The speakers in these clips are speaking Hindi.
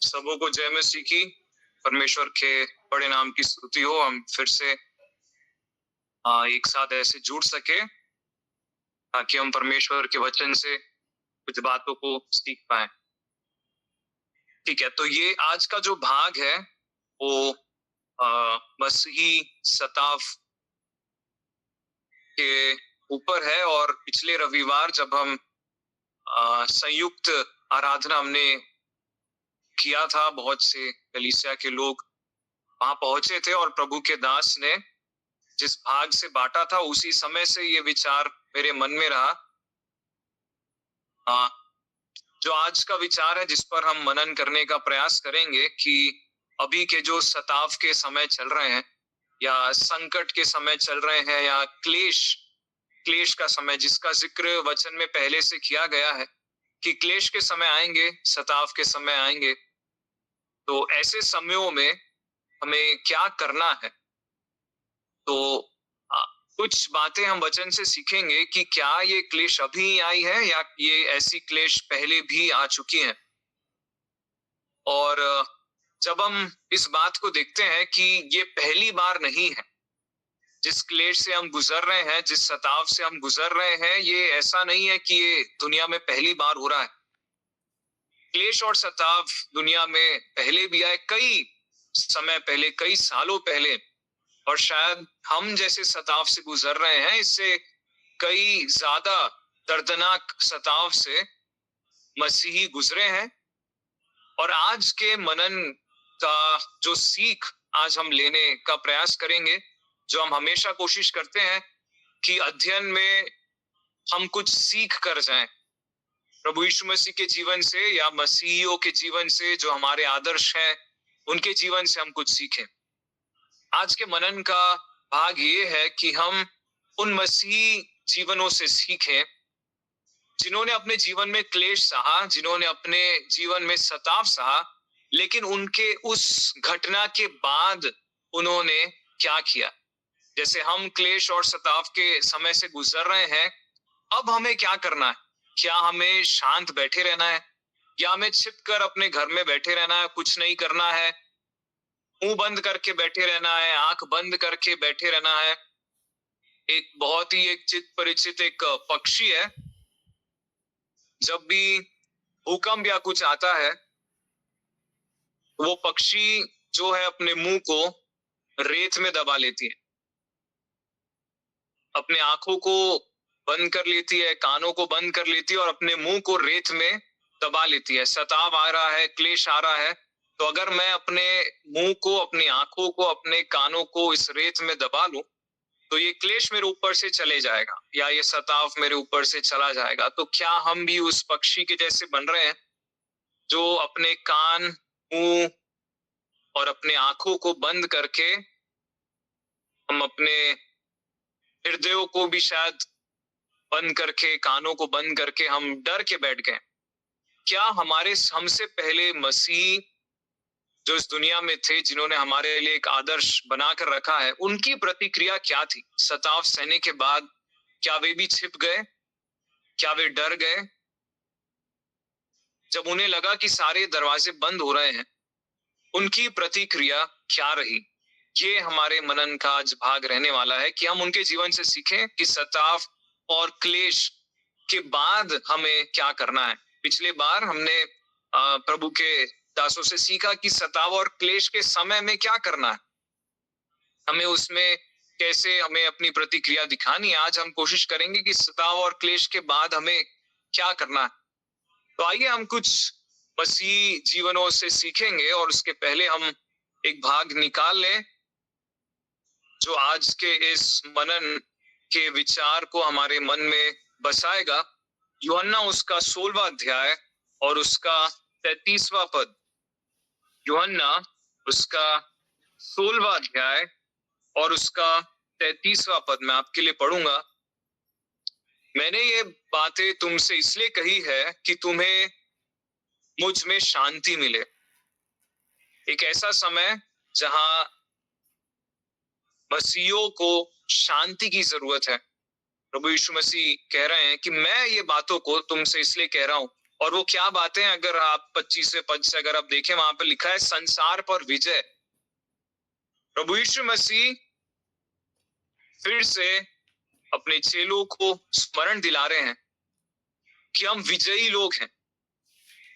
सबों को जय मसीह की। परमेश्वर के बड़े नाम की स्तुति हो। हम फिर से एक साथ ऐसे जुड़ सके ताकि हम परमेश्वर के वचन से कुछ बातों को सीख पाए। ठीक है, तो ये आज का जो भाग है वो मसीही सताव के ऊपर है। और पिछले रविवार जब हम संयुक्त आराधना हमने किया था, बहुत से कलीसिया के लोग वहां पहुंचे थे और प्रभु के दास ने जिस भाग से बांटा था उसी समय से ये विचार मेरे मन में रहा। जो आज का विचार है जिस पर हम मनन करने का प्रयास करेंगे कि अभी के जो सताव के समय चल रहे हैं या संकट के समय चल रहे हैं या क्लेश का समय, जिसका जिक्र वचन में पहले से किया गया है कि क्लेश के समय आएंगे, सताव के समय आएंगे। तो ऐसे समयों में हमें क्या करना है? तो कुछ बातें हम वचन से सीखेंगे कि क्या ये क्लेश अभी आई है या ये ऐसी क्लेश पहले भी आ चुकी हैं। और जब हम इस बात को देखते हैं कि ये पहली बार नहीं है, जिस क्लेश से हम गुजर रहे हैं, जिस सताव से हम गुजर रहे हैं, ये ऐसा नहीं है कि ये दुनिया में पहली बार हो रहा है। क्लेश और सताव दुनिया में पहले भी आए, कई समय पहले, कई सालों पहले। और शायद हम जैसे सताव से गुजर रहे हैं, इससे कई ज्यादा दर्दनाक सताव से मसीही गुजरे हैं। और आज के मनन का जो सीख आज हम लेने का प्रयास करेंगे, जो हम हमेशा कोशिश करते हैं कि अध्ययन में हम कुछ सीख कर जाएं प्रभु यीशु मसीह के जीवन से या मसीहियों के जीवन से, जो हमारे आदर्श हैं उनके जीवन से हम कुछ सीखें। आज के मनन का भाग ये है कि हम उन मसीही जीवनों से सीखें जिन्होंने अपने जीवन में क्लेश सहा, जिन्होंने अपने जीवन में सताव सहा, लेकिन उनके उस घटना के बाद उन्होंने क्या किया। जैसे हम क्लेश और सताव के समय से गुजर रहे हैं, अब हमें क्या करना है? क्या हमें शांत बैठे रहना है या हमें छिपकर अपने घर में बैठे रहना है, कुछ नहीं करना है, मुंह बंद करके बैठे रहना है, आंख बंद करके बैठे रहना है? एक बहुत ही एक चित परिचित एक पक्षी है, जब भी भूकंप या कुछ आता है, वो पक्षी जो है अपने मुंह को रेत में दबा लेती है, अपने आंखों को बंद कर लेती है, कानों को बंद कर लेती है और अपने मुंह को रेत में दबा लेती है। सताव आ रहा है, क्लेश आ रहा है, तो अगर मैं अपने मुंह को, अपनी आंखों को, अपने कानों को इस रेत में दबा लूं, तो ये क्लेश मेरे ऊपर से चले जाएगा या ये सताव मेरे ऊपर से चला जाएगा। तो क्या हम भी उस पक्षी के जैसे बन रहे हैं जो अपने कान, मुंह और अपने आंखों को बंद करके, हम अपने हृदयों को भी शायद बंद करके, कानों को बंद करके हम डर के बैठ गए? क्या हमसे पहले मसीह जो इस दुनिया में थे, जिन्होंने हमारे लिए एक आदर्श बनाकर रखा है, उनकी प्रतिक्रिया क्या थी सताव सहने के बाद? क्या वे भी छिप गए? क्या वे डर गए? जब उन्हें लगा कि सारे दरवाजे बंद हो रहे हैं, उनकी प्रतिक्रिया क्या रही? ये हमारे मनन का आज भाग रहने वाला है कि हम उनके जीवन से सीखें कि सताव और क्लेश के बाद हमें क्या करना है। पिछले बार हमने प्रभु के दासों से सीखा कि सताव और क्लेश के समय में क्या करना है, हमें उसमें कैसे हमें अपनी प्रतिक्रिया दिखानी है। आज हम कोशिश करेंगे कि सताव और क्लेश के बाद हमें क्या करना है। तो आइए हम कुछ मसीही जीवनों से सीखेंगे और उसके पहले हम एक भाग निकाल लें जो आज के इस मनन के विचार को हमारे मन में बसाएगा। यूहन्ना उसका 16वां अध्याय और उसका 33वां पद। यूहन्ना उसका 16वां अध्याय और उसका 33वां पद मैं आपके लिए पढ़ूंगा। मैंने ये बातें तुमसे इसलिए कही है कि तुम्हें मुझ में शांति मिले। एक ऐसा समय जहां मसीहियों को शांति की जरूरत है। प्रभु यीशु मसीह कह रहे हैं कि मैं ये बातों को तुमसे इसलिए कह रहा हूं और वो क्या बातें हैं, अगर आप 25वें पद से अगर आप देखें, वहां पर लिखा है संसार पर विजय। प्रभु यीशु मसीह फिर से अपने चेलों को स्मरण दिला रहे हैं कि हम विजयी लोग हैं,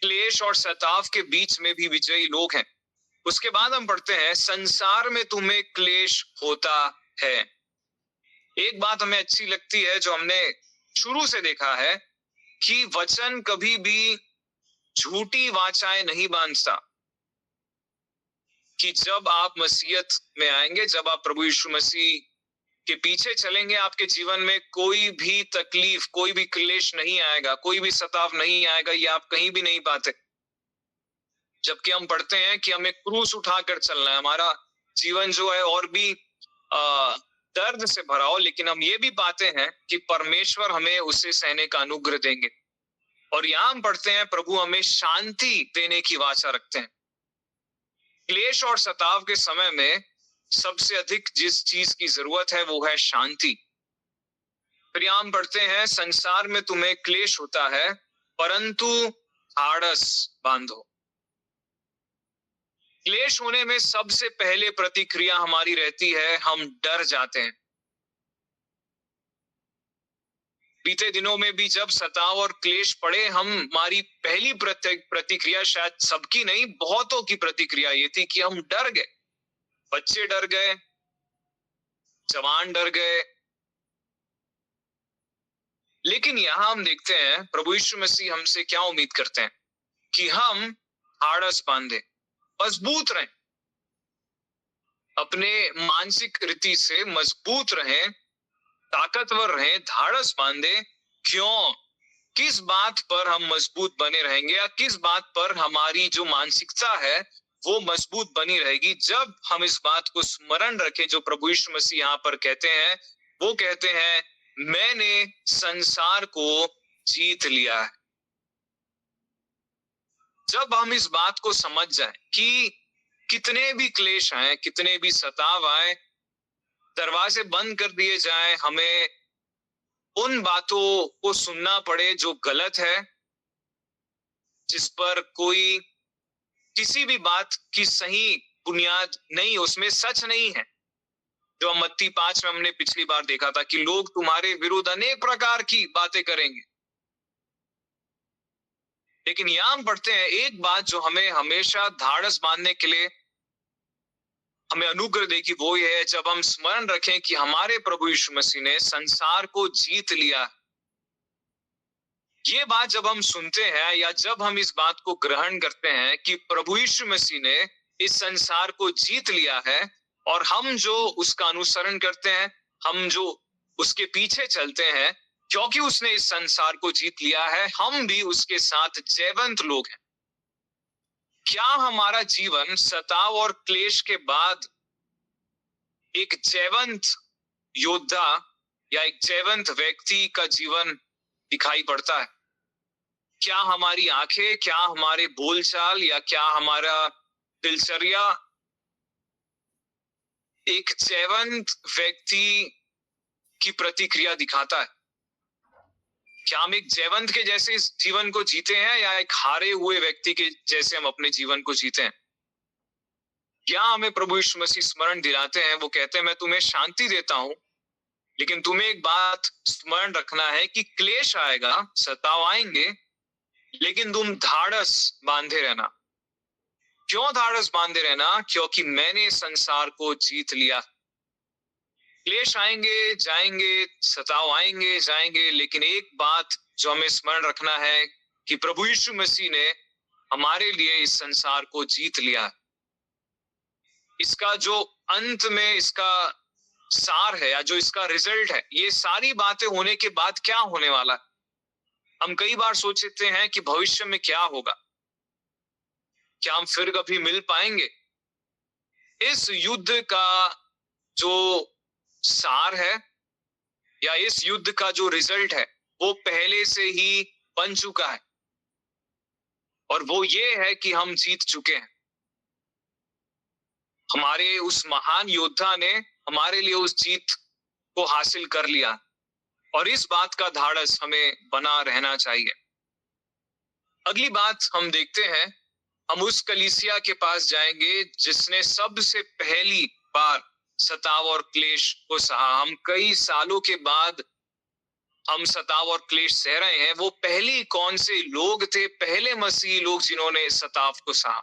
क्लेश और सताव के बीच में भी विजयी लोग हैं। उसके बाद हम पढ़ते हैं, संसार में तुम्हें क्लेश होता है। एक बात हमें अच्छी लगती है जो हमने शुरू से देखा है कि वचन कभी भी झूठी वाचाएं नहीं बांधता। कि जब आप मसीहत में आएंगे, जब आप प्रभु यीशु मसीह के पीछे चलेंगे, आपके जीवन में कोई भी तकलीफ, कोई भी क्लेश नहीं आएगा, कोई भी सताव नहीं आएगा, ये आप कहीं भी नहीं पाते। जबकि हम पढ़ते हैं कि हमें क्रूस उठाकर चलना है, हमारा जीवन जो है और भी दर्द से भरा हो, लेकिन हम ये भी पाते हैं कि परमेश्वर हमें उसे सहने का अनुग्रह देंगे। और यहां हम पढ़ते हैं, प्रभु हमें शांति देने की वाचा रखते हैं। क्लेश और सताव के समय में सबसे अधिक जिस चीज की जरूरत है वो है शांति। फिर यहां हम पढ़ते हैं, संसार में तुम्हें क्लेश होता है, परंतु ढाढ़स बांधो। क्लेश होने में सबसे पहले प्रतिक्रिया हमारी रहती है, हम डर जाते हैं। बीते दिनों में भी जब सताव और क्लेश पड़े, हमारी पहली प्रतिक्रिया, शायद सबकी नहीं, बहुतों की प्रतिक्रिया ये थी कि हम डर गए। बच्चे डर गए, जवान डर गए। लेकिन यहां हम देखते हैं प्रभु यीशु मसीह हमसे क्या उम्मीद करते हैं कि हम ढाढ़स बांधे, मजबूत रहें, अपने मानसिक रीति से मजबूत रहें, ताकतवर रहें, ढाढ़स बांधे। क्यों? किस बात पर हम मजबूत बने रहेंगे, या किस बात पर हमारी जो मानसिकता है वो मजबूत बनी रहेगी? जब हम इस बात को स्मरण रखें जो प्रभु यीशु मसीह यहाँ पर कहते हैं, वो कहते हैं, मैंने संसार को जीत लिया है। जब हम इस बात को समझ जाएं कि कितने भी क्लेश आए, कितने भी सताव आए, दरवाजे बंद कर दिए जाएं, हमें उन बातों को सुनना पड़े जो गलत है, जिस पर कोई किसी भी बात की सही बुनियाद नहीं, उसमें सच नहीं है। जो मत्ती 5 में हमने पिछली बार देखा था कि लोग तुम्हारे विरुद्ध अनेक प्रकार की बातें करेंगे। लेकिन यहां हम पढ़ते हैं एक बात जो हमें हमेशा ढाढ़स बांधने के लिए हमें अनुग्रह देगी, वो ये है, जब हम स्मरण रखें कि हमारे प्रभु यीशु मसीह ने संसार को जीत लिया। ये बात जब हम सुनते हैं, या जब हम इस बात को ग्रहण करते हैं कि प्रभु यीशु मसीह ने इस संसार को जीत लिया है, और हम जो उसका अनुसरण करते हैं, हम जो उसके पीछे चलते हैं, क्योंकि उसने इस संसार को जीत लिया है, हम भी उसके साथ जयवंत लोग हैं। क्या हमारा जीवन सताव और क्लेश के बाद एक जयवंत योद्धा या एक जयवंत व्यक्ति का जीवन दिखाई पड़ता है? क्या हमारी आंखें, क्या हमारे बोलचाल, या क्या हमारा दिनचर्या एक जयवंत व्यक्ति की प्रतिक्रिया दिखाता है? क्या हम एक जयवंत के जैसे इस जीवन को जीते हैं, या एक हारे हुए व्यक्ति के जैसे हम अपने जीवन को जीते हैं? क्या हमें प्रभु यीशु मसीह स्मरण दिलाते हैं, वो कहते हैं, मैं तुम्हें शांति देता हूं, लेकिन तुम्हें एक बात स्मरण रखना है कि क्लेश आएगा, सताव आएंगे, लेकिन तुम ढाढ़स बांधे रहना। क्यों ढाढ़स बांधे रहना? क्योंकि मैंने संसार को जीत लिया। क्लेश आएंगे, जाएंगे, सताव आएंगे, जाएंगे, लेकिन एक बात जो हमें स्मरण रखना है कि प्रभु यीशु मसीह ने हमारे लिए इस संसार को जीत लिया। इसका जो अंत में इसका सार है, या जो इसका रिजल्ट है, ये सारी बातें होने के बाद क्या होने वाला है? हम कई बार सोचते हैं कि भविष्य में क्या होगा, क्या हम फिर कभी मिल पाएंगे? इस युद्ध का जो सार है, या इस युद्ध का जो रिजल्ट है, वो पहले से ही बन चुका है, और वो ये है कि हम जीत चुके हैं। हमारे उस महान योद्धा ने हमारे लिए उस जीत को हासिल कर लिया, और इस बात का ढाढ़स हमें बना रहना चाहिए। अगली बात हम देखते हैं, हम उस कलीसिया के पास जाएंगे जिसने सबसे पहली बार सताव और क्लेश को सहा। हम कई सालों के बाद हम सताव और क्लेश सह रहे हैं। वो पहली कौन से लोग थे, पहले मसीही लोग जिन्होंने सताव को सहा।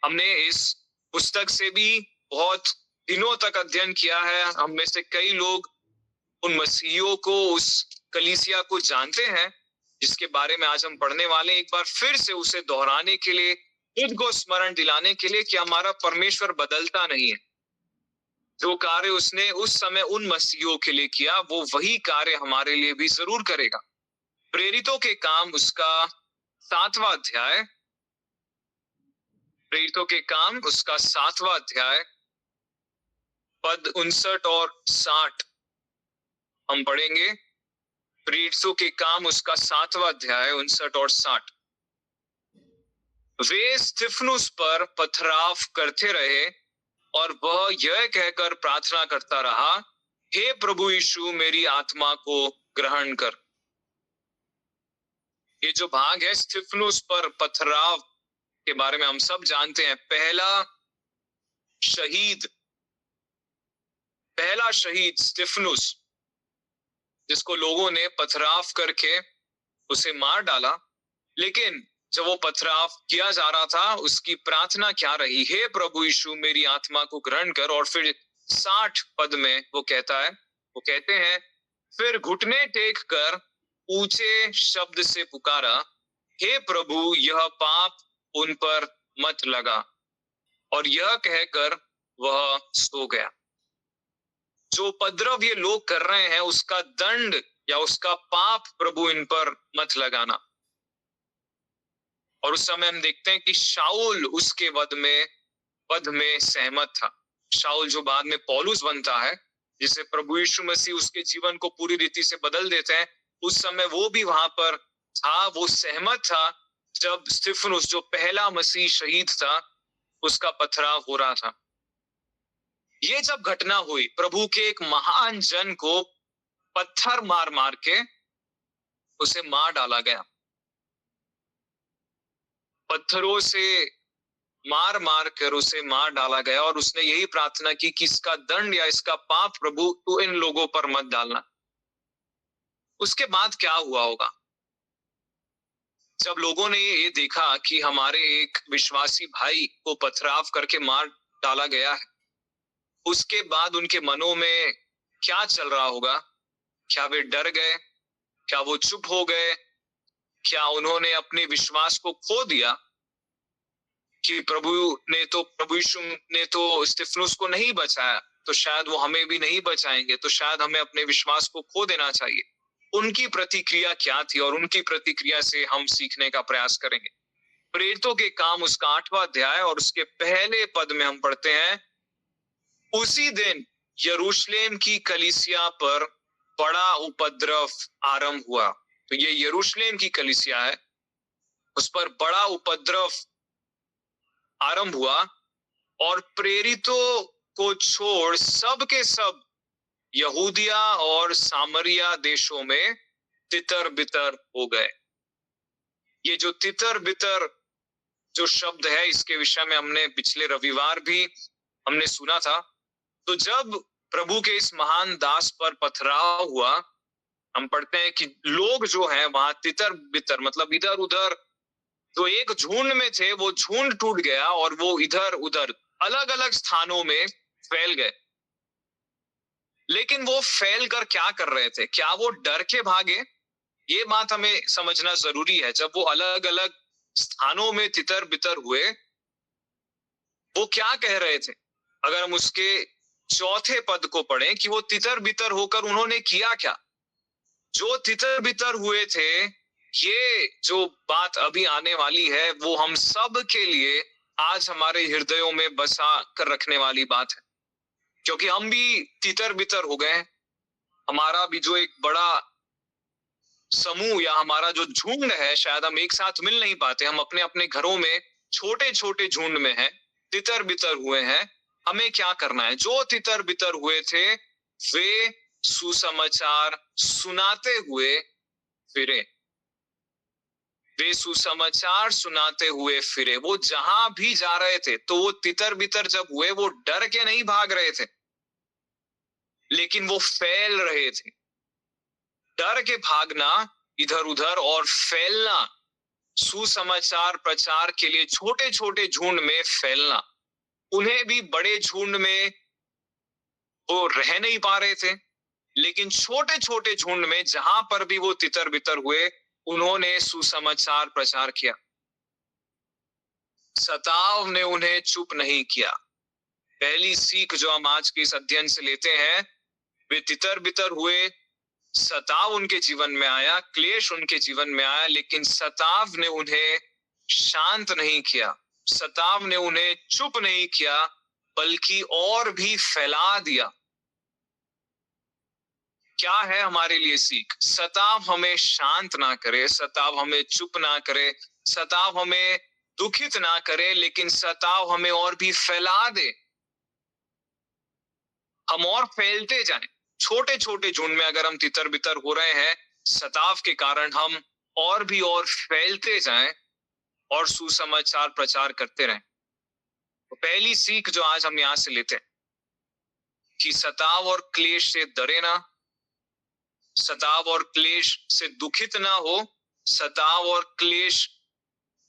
हमने इस पुस्तक से भी बहुत दिनों तक अध्ययन किया है। हम में से कई लोग उन मसीहियों को, उस कलीसिया को जानते हैं जिसके बारे में आज हम पढ़ने वाले हैं। एक बार फिर से उसे दोहराने के लिए, खुद को स्मरण दिलाने के लिए कि हमारा परमेश्वर बदलता नहीं है। जो कार्य उसने उस समय उन मसीहियों के लिए किया, वो वही कार्य हमारे लिए भी जरूर करेगा। प्रेरितों के काम उसका 7वां अध्याय, प्रेरितों के काम उसका 7वां अध्याय पद 59 और 60 हम पढ़ेंगे। प्रेरितों के काम उसका 7वां अध्याय 59 और 60। वे स्तिफनुस पर पथराव करते रहे और वह यह कहकर प्रार्थना करता रहा, हे प्रभु यीशु, मेरी आत्मा को ग्रहण कर। ये जो भाग है स्तिफनुस पर पथराव के बारे में हम सब जानते हैं। पहला शहीद स्तिफनुस, जिसको लोगों ने पथराव करके उसे मार डाला। लेकिन जब वो पथराव किया जा रहा था, उसकी प्रार्थना क्या रही? हे प्रभु यीशु, मेरी आत्मा को ग्रहण कर। और फिर 60 पद में वो कहता है, वो कहते हैं, फिर घुटने टेक कर ऊंचे शब्द से पुकारा, हे प्रभु, यह पाप उन पर मत लगा। और यह कहकर वह सो गया। जो उपद्रव ये लोग कर रहे हैं, उसका दंड या उसका पाप प्रभु इन पर मत लगाना। और उस समय हम देखते हैं कि शाऊल उसके वध में सहमत था। शाऊल जो बाद में पौलुस बनता है, जिसे प्रभु यीशु मसीह उसके जीवन को पूरी रीति से बदल देते हैं, उस समय वो भी वहां पर था। वो सहमत था जब स्तिफनुस, जो पहला मसीह शहीद था, उसका पथराव हो रहा था। ये जब घटना हुई, प्रभु के एक महान जन को पत्थर मार मार के उसे मार डाला गया। पत्थरों से मार मार कर उसे मार डाला गया और उसने यही प्रार्थना की कि इसका दंड या इसका पाप प्रभु तू इन लोगों पर मत डालना। उसके बाद क्या हुआ होगा? जब लोगों ने ये देखा कि हमारे एक विश्वासी भाई को पथराव करके मार डाला गया है, उसके बाद उनके मनों में क्या चल रहा होगा? क्या वे डर गए? क्या वो चुप हो गए? क्या उन्होंने अपने विश्वास को खो दिया कि प्रभु यीशु ने तो स्तिफनुस को नहीं बचाया, तो शायद वो हमें भी नहीं बचाएंगे, तो शायद हमें अपने विश्वास को खो देना चाहिए। उनकी प्रतिक्रिया क्या थी? और उनकी प्रतिक्रिया से हम सीखने का प्रयास करेंगे। प्रेरितों के काम उसका 8वां अध्याय और उसके पहले पद में हम पढ़ते हैं, उसी दिन यरूशलेम की कलीसिया पर बड़ा उपद्रव आरंभ हुआ। तो ये यरूशलेम की कलीसिया है, उस पर बड़ा उपद्रव आरंभ हुआ और प्रेरितों को छोड़ सब के सब यहूदिया और सामरिया देशों में तितर बितर हो गए। ये जो तितर बितर जो शब्द है, इसके विषय में हमने पिछले रविवार भी हमने सुना था। तो जब प्रभु के इस महान दास पर पथराव हुआ, हम पढ़ते हैं कि लोग जो हैं वहां तितर बितर, मतलब इधर उधर, जो एक झुंड में थे वो झुंड टूट गया और वो इधर उधर अलग अलग स्थानों में फैल गए। लेकिन वो फैल कर क्या कर रहे थे? क्या वो डर के भागे? ये बात हमें समझना जरूरी है। जब वो अलग अलग स्थानों में तितर बितर हुए, वो क्या कह रहे थे? अगर हम उसके 4थे पद को पढ़ें कि वो तितर बितर होकर उन्होंने किया क्या? जो तितर बितर हुए थे, ये जो बात अभी आने वाली है, वो हम सब के लिए आज हमारे हृदयों में बसा कर रखने वाली बात है, क्योंकि हम भी तितर बितर हो गए। हमारा भी जो एक बड़ा समूह या हमारा जो झुंड है, शायद हम एक साथ मिल नहीं पाते। हम अपने अपने घरों में छोटे छोटे झुंड में हैं, तितर बितर हुए हैं। हमें क्या करना है? जो तितर बितर हुए थे, वे सुसमाचार सुनाते हुए फिरे। वे सुसमाचार सुनाते हुए फिरे। वो जहां भी जा रहे थे तो वो तितर बितर जब हुए, वो डर के नहीं भाग रहे थे, लेकिन वो फैल रहे थे। डर के भागना इधर उधर और फैलना, सुसमाचार प्रचार के लिए छोटे छोटे झुंड में फैलना, उन्हें भी बड़े झुंड में वो रह नहीं पा रहे थे, लेकिन छोटे छोटे झुंड में जहां पर भी वो तितर बितर हुए, उन्होंने सुसमाचार प्रचार किया। सताव ने उन्हें चुप नहीं किया। पहली सीख जो हम आज के इस अध्ययन से लेते हैं, वे तितर बितर हुए, सताव उनके जीवन में आया, क्लेश उनके जीवन में आया, लेकिन सताव ने उन्हें शांत नहीं किया, सताव ने उन्हें चुप नहीं किया, बल्कि और भी फैला दिया। क्या है हमारे लिए सीख? सताव हमें शांत ना करे, सताव हमें चुप ना करे, सताव हमें दुखित ना करे, लेकिन सताव हमें और भी फैला दे। हम और फैलते जाएं। छोटे छोटे झुंड में अगर हम तितर बितर हो रहे हैं सताव के कारण, हम और भी और फैलते जाएं और सुसमाचार प्रचार करते रहें। तो पहली सीख जो आज हम यहां से लेते हैं कि सताव और क्लेश से डरे ना, सताव और क्लेश से दुखित ना हो, सताव और क्लेश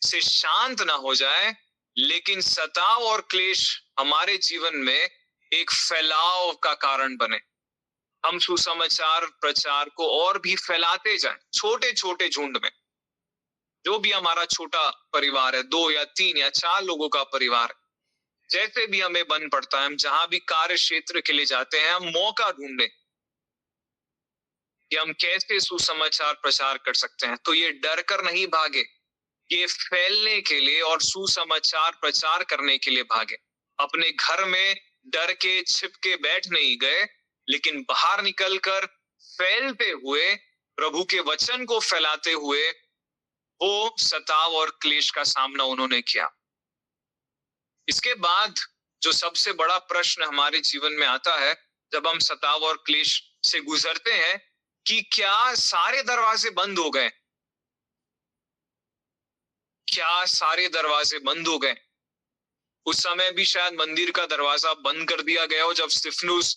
से शांत ना हो जाए, लेकिन सताव और क्लेश हमारे जीवन में एक फैलाव का कारण बने। हम सुसमाचार प्रचार को और भी फैलाते जाएं, छोटे छोटे झुंड में। जो भी हमारा छोटा परिवार है, 2 या 3 या 4 लोगों का परिवार है, जैसे भी हमें बन पड़ता है, हम जहां भी कार्य क्षेत्र के लिए जाते हैं, हम मौका ढूंढें कि हम कैसे सुसमाचार प्रचार कर सकते हैं। तो ये डर कर नहीं भागे, ये फैलने के लिए और सुसमाचार प्रचार करने के लिए भागे। अपने घर में डर के छिप के बैठ नहीं गए, लेकिन बाहर निकलकर फैलते हुए, प्रभु के वचन को फैलाते हुए वो सताव और क्लेश का सामना उन्होंने किया। इसके बाद जो सबसे बड़ा प्रश्न हमारे जीवन में आता है जब हम सताव और क्लेश से गुजरते हैं, कि क्या सारे दरवाजे बंद हो गए? क्या सारे दरवाजे बंद हो गए? उस समय भी शायद मंदिर का दरवाजा बंद कर दिया गया हो जब स्तिफनुस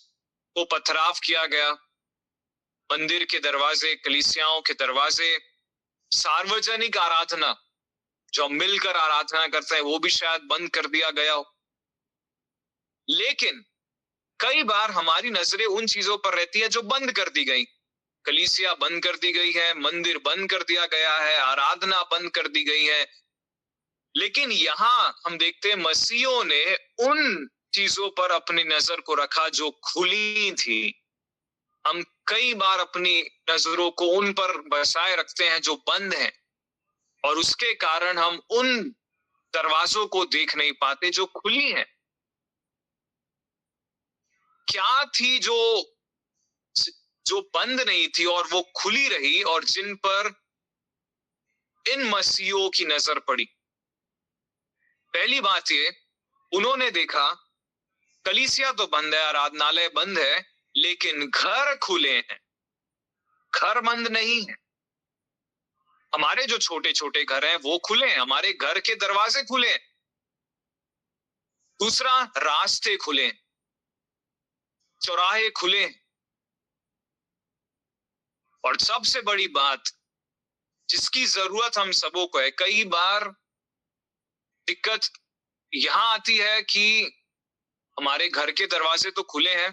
को पथराव किया गया। मंदिर के दरवाजे, कलीसियाओं के दरवाजे, सार्वजनिक आराधना जो हम मिलकर आराधना करते हैं, वो भी शायद बंद कर दिया गया हो। लेकिन कई बार हमारी नजरें उन चीजों पर रहती है जो बंद कर दी गई। कलीसिया बंद कर दी गई है, मंदिर बंद कर दिया गया है, आराधना बंद कर दी गई है। लेकिन यहां हम देखते हैं मसीहों ने उन चीजों पर अपनी नजर को रखा जो खुली थी। हम कई बार अपनी नजरों को उन पर बसाए रखते हैं जो बंद हैं, और उसके कारण हम उन दरवाजों को देख नहीं पाते जो खुली हैं। क्या थी जो जो बंद नहीं थी और वो खुली रही, और जिन पर इन मसीहों की नजर पड़ी? पहली बात ये, उन्होंने देखा कलीसिया तो बंद है, आराधनालय बंद है, लेकिन घर खुले हैं। घर बंद नहीं है। हमारे जो छोटे छोटे घर हैं वो खुले हैं, हमारे घर के दरवाजे खुले हैं। दूसरा, रास्ते खुले हैं, चौराहे खुले हैं। और सबसे बड़ी बात जिसकी जरूरत हम सबों को है, कई बार दिक्कत यहां आती है कि हमारे घर के दरवाजे तो खुले हैं,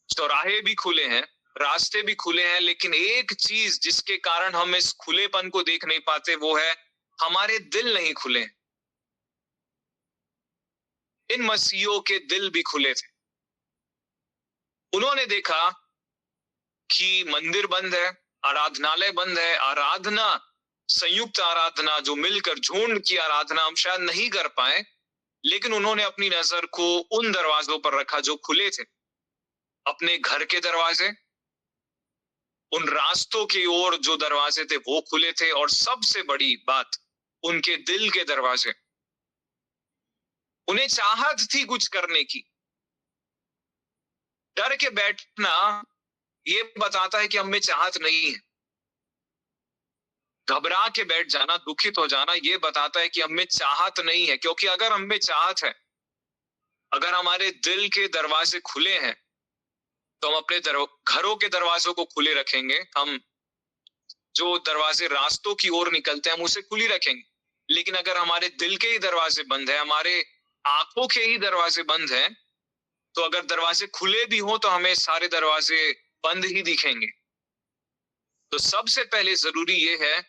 चौराहे भी खुले हैं, रास्ते भी खुले हैं, लेकिन एक चीज जिसके कारण हम इस खुलेपन को देख नहीं पाते वो है हमारे दिल नहीं खुले। इन मसीहों के दिल भी खुले थे। उन्होंने देखा कि मंदिर बंद है, आराधनालय बंद है, आराधना, संयुक्त आराधना जो मिलकर झुंड की आराधना हम शायद नहीं कर पाए, लेकिन उन्होंने अपनी नजर को उन दरवाजों पर रखा जो खुले थे। अपने घर के दरवाजे, उन रास्तों की ओर जो दरवाजे थे वो खुले थे, और सबसे बड़ी बात उनके दिल के दरवाजे। उन्हें चाहत थी कुछ करने की। डर के बैठना ये बताता है कि हम में चाहत नहीं है। घबरा के बैठ जाना, दुखित हो जाना, ये बताता है कि हम में चाहत नहीं है। क्योंकि अगर हम में चाहत है, अगर हमारे दिल के दरवाजे खुले हैं, तो हम अपने घरों के दरवाजों को खुले रखेंगे। हम जो दरवाजे रास्तों की ओर निकलते हैं, हम उसे खुली रखेंगे। लेकिन अगर हमारे दिल के ही दरवाजे बंद है, हमारे आंखों के ही दरवाजे बंद हैं, तो अगर दरवाजे खुले भी हों, तो हमें सारे दरवाजे बंद ही दिखेंगे। तो सबसे पहले जरूरी ये है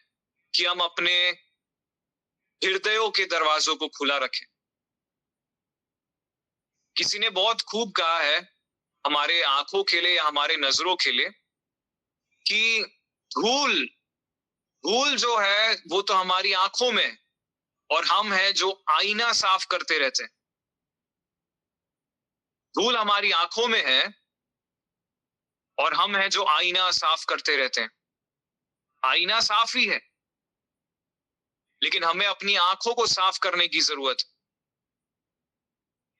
कि हम अपने हृदयों के दरवाजों को खुला रखें। किसी ने बहुत खूब कहा है, हमारे आंखों के लिए या हमारे नजरों के लिए, कि धूल धूल जो है वो तो हमारी आंखों में है, और हम है जो आईना साफ करते रहते हैं। धूल हमारी आंखों में है, और हम है जो आईना साफ करते रहते हैं। आईना साफ ही है, लेकिन हमें अपनी आंखों को साफ करने की जरूरत है।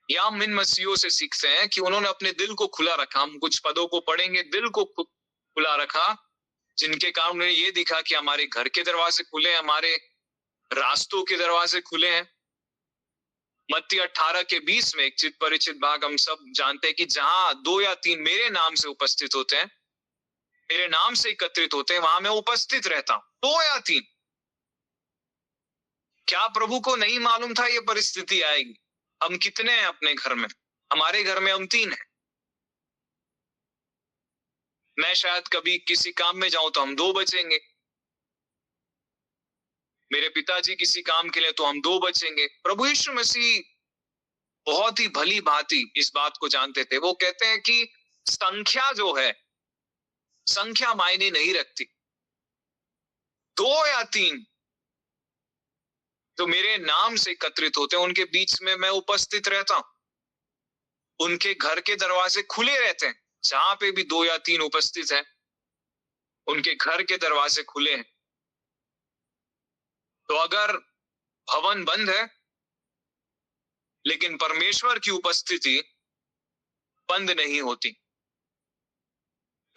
या हम इन मसीहों से सीखते हैं कि उन्होंने अपने दिल को खुला रखा। हम कुछ पदों को पढ़ेंगे, दिल को खुला रखा, जिनके कारण उन्हें ये दिखा कि हमारे घर के दरवाजे खुले हैं, हमारे रास्तों के दरवाजे खुले हैं। मत्ती 18:20 में एक चित परिचित भाग हम सब जानते हैं कि जहां 2 या 3 मेरे नाम से उपस्थित होते हैं, मेरे नाम से एकत्रित होते हैं, वहां मैं उपस्थित रहता हूं। 2 या 3। क्या प्रभु को नहीं मालूम था ये परिस्थिति आएगी? हम कितने हैं अपने घर में? हमारे घर में हम 3 हैं। मैं शायद कभी किसी काम में जाऊं तो हम 2 बचेंगे। मेरे पिताजी किसी काम के लिए तो हम 2 बचेंगे। प्रभु यीशु मसीह बहुत ही भली भांति इस बात को जानते थे। वो कहते हैं कि संख्या जो है, संख्या मायने नहीं रखती। 2 या 3 जो मेरे नाम से एकत्रित होते हैं, उनके बीच में मैं उपस्थित रहता हूं। उनके घर के दरवाजे खुले रहते हैं। जहां पे भी 2 या 3 उपस्थित हैं, उनके घर के दरवाजे खुले हैं। तो अगर भवन बंद है, लेकिन परमेश्वर की उपस्थिति बंद नहीं होती।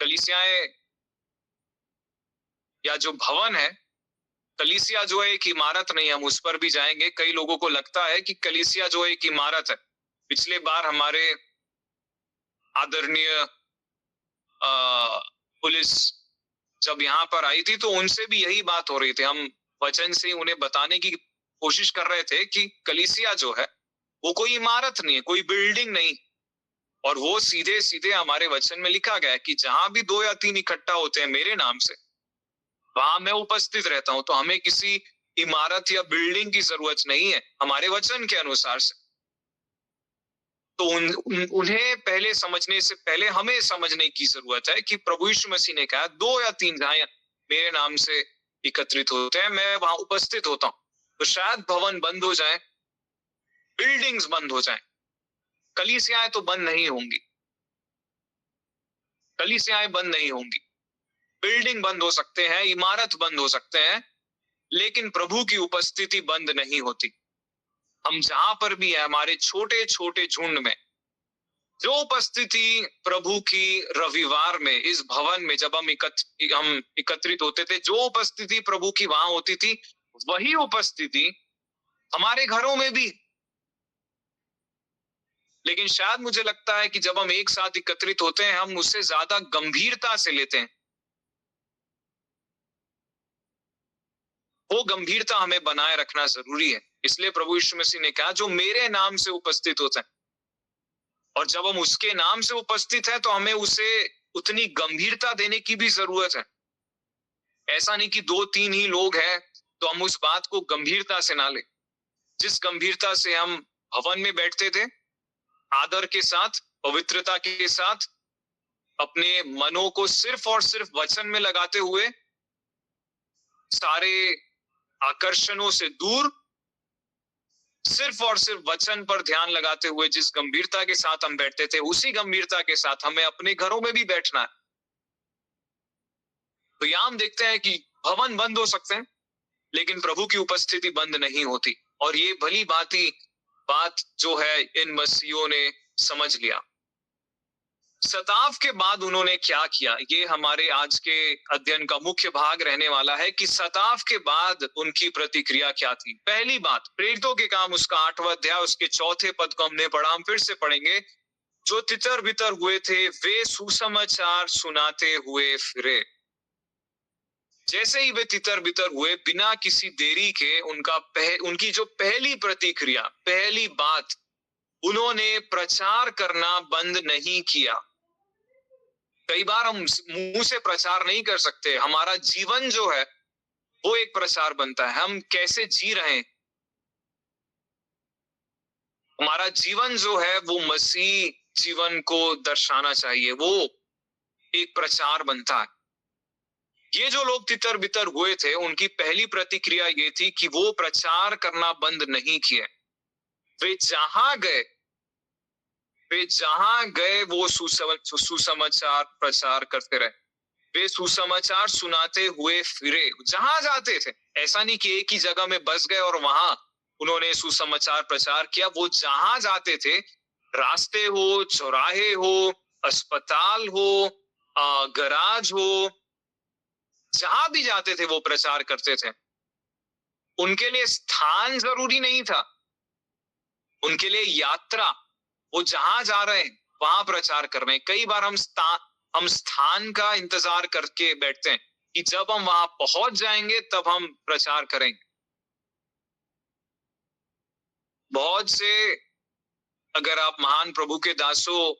कलीसियाएं या जो भवन है, कलीसिया जो है एक इमारत नहीं, हम उस पर भी जाएंगे। कई लोगों को लगता है कि कलीसिया जो है एक इमारत है। पिछले बार हमारे आदरणीय पुलिस जब यहाँ पर आई थी, तो उनसे भी यही बात हो रही थी। हम वचन से उन्हें बताने की कोशिश कर रहे थे कि कलीसिया जो है वो कोई इमारत नहीं है, कोई बिल्डिंग नहीं। और वो सीधे सीधे हमारे वचन में लिखा गया है कि जहां भी 2 या 3 इकट्ठा होते हैं मेरे नाम से, वहां मैं उपस्थित रहता हूं। तो हमें किसी इमारत या बिल्डिंग की जरूरत नहीं है हमारे वचन के अनुसार से। तो उन्हें पहले समझने से पहले हमें समझने की जरूरत है कि प्रभु यीशु मसीह ने कहा 2 या 3 जहां मेरे नाम से एकत्रित होते हैं, मैं वहां उपस्थित होता हूं। तो शायद भवन बंद हो जाए, बिल्डिंग्स बंद हो जाए, कलीसियाएं तो बंद नहीं होंगी। कलीसियाएं बंद नहीं होंगी, बिल्डिंग बंद हो सकते हैं, इमारत बंद हो सकते हैं, लेकिन प्रभु की उपस्थिति बंद नहीं होती। हम जहां पर भी है, हमारे छोटे छोटे झुंड में जो उपस्थिति प्रभु की रविवार में इस भवन में जब हम एकत्रित होते थे, जो उपस्थिति प्रभु की वहां होती थी, वही उपस्थिति हमारे घरों में भी। लेकिन शायद मुझे लगता है कि जब हम एक साथ एकत्रित होते हैं, हम उससे ज्यादा गंभीरता से लेते हैं। वो गंभीरता हमें बनाए रखना जरूरी है। इसलिए प्रभु यीशु मसीह ने कहा जो मेरे नाम से उपस्थित होते हैं, और जब हम उसके नाम से उपस्थित हैं, तो हमें उसे उतनी गंभीरता देने की भी जरूरत है। ऐसा नहीं कि 2-3 ही लोग हैं तो हम उस बात को गंभीरता से ना लें। जिस गंभीरता से हम भवन में बैठते थे, आदर के साथ, पवित्रता के साथ, अपने मनों को सिर्फ और सिर्फ वचन में लगाते हुए, सारे आकर्षणों से दूर, सिर्फ और सिर्फ वचन पर ध्यान लगाते हुए जिस गंभीरता के साथ हम बैठते थे, उसी गंभीरता के साथ हमें अपने घरों में भी बैठना है। तो यहां हम देखते हैं कि भवन बंद हो सकते हैं, लेकिन प्रभु की उपस्थिति बंद नहीं होती। और ये भली भांति बात जो है इन मसीहों ने समझ लिया। सताव के बाद उन्होंने क्या किया, ये हमारे आज के अध्ययन का मुख्य भाग रहने वाला है कि सताव के बाद उनकी प्रतिक्रिया क्या थी। पहली बात, प्रेरितों के काम उसका 8वां अध्याय उसके 4थे पद को हमने पढ़ा, हम फिर से पढ़ेंगे। जो तितर बितर हुए थे वे सुसमाचार सुनाते हुए फिरे। जैसे ही वे तितर बितर हुए, बिना किसी देरी के उनकी जो पहली प्रतिक्रिया, पहली बात, उन्होंने प्रचार करना बंद नहीं किया। कई बार हम मुंह से प्रचार नहीं कर सकते, हमारा जीवन जो है वो एक प्रचार बनता है। हम कैसे जी रहे हैं, हमारा जीवन जो है वो मसीह जीवन को दर्शाना चाहिए, वो एक प्रचार बनता है। ये जो लोग तितर बितर हुए थे, उनकी पहली प्रतिक्रिया ये थी कि वो प्रचार करना बंद नहीं किए। वे जहां गए वो सुसमाचार प्रचार करते रहे। वे सुसमाचार सुनाते हुए फिरे, जहां जाते थे। ऐसा नहीं कि एक ही जगह में बस गए और वहां उन्होंने सुसमाचार प्रचार किया। वो जहां जाते थे, रास्ते हो, चौराहे हो, अस्पताल हो, गराज हो, जहां भी जाते थे वो प्रचार करते थे। उनके लिए स्थान जरूरी नहीं था, उनके लिए यात्रा, वो जहां जा रहे हैं वहां प्रचार कर रहे हैं। कई बार हम स्थान का इंतजार करके बैठते हैं कि जब हम वहां पहुंच जाएंगे तब हम प्रचार करेंगे। बहुत से, अगर आप महान प्रभु के दासों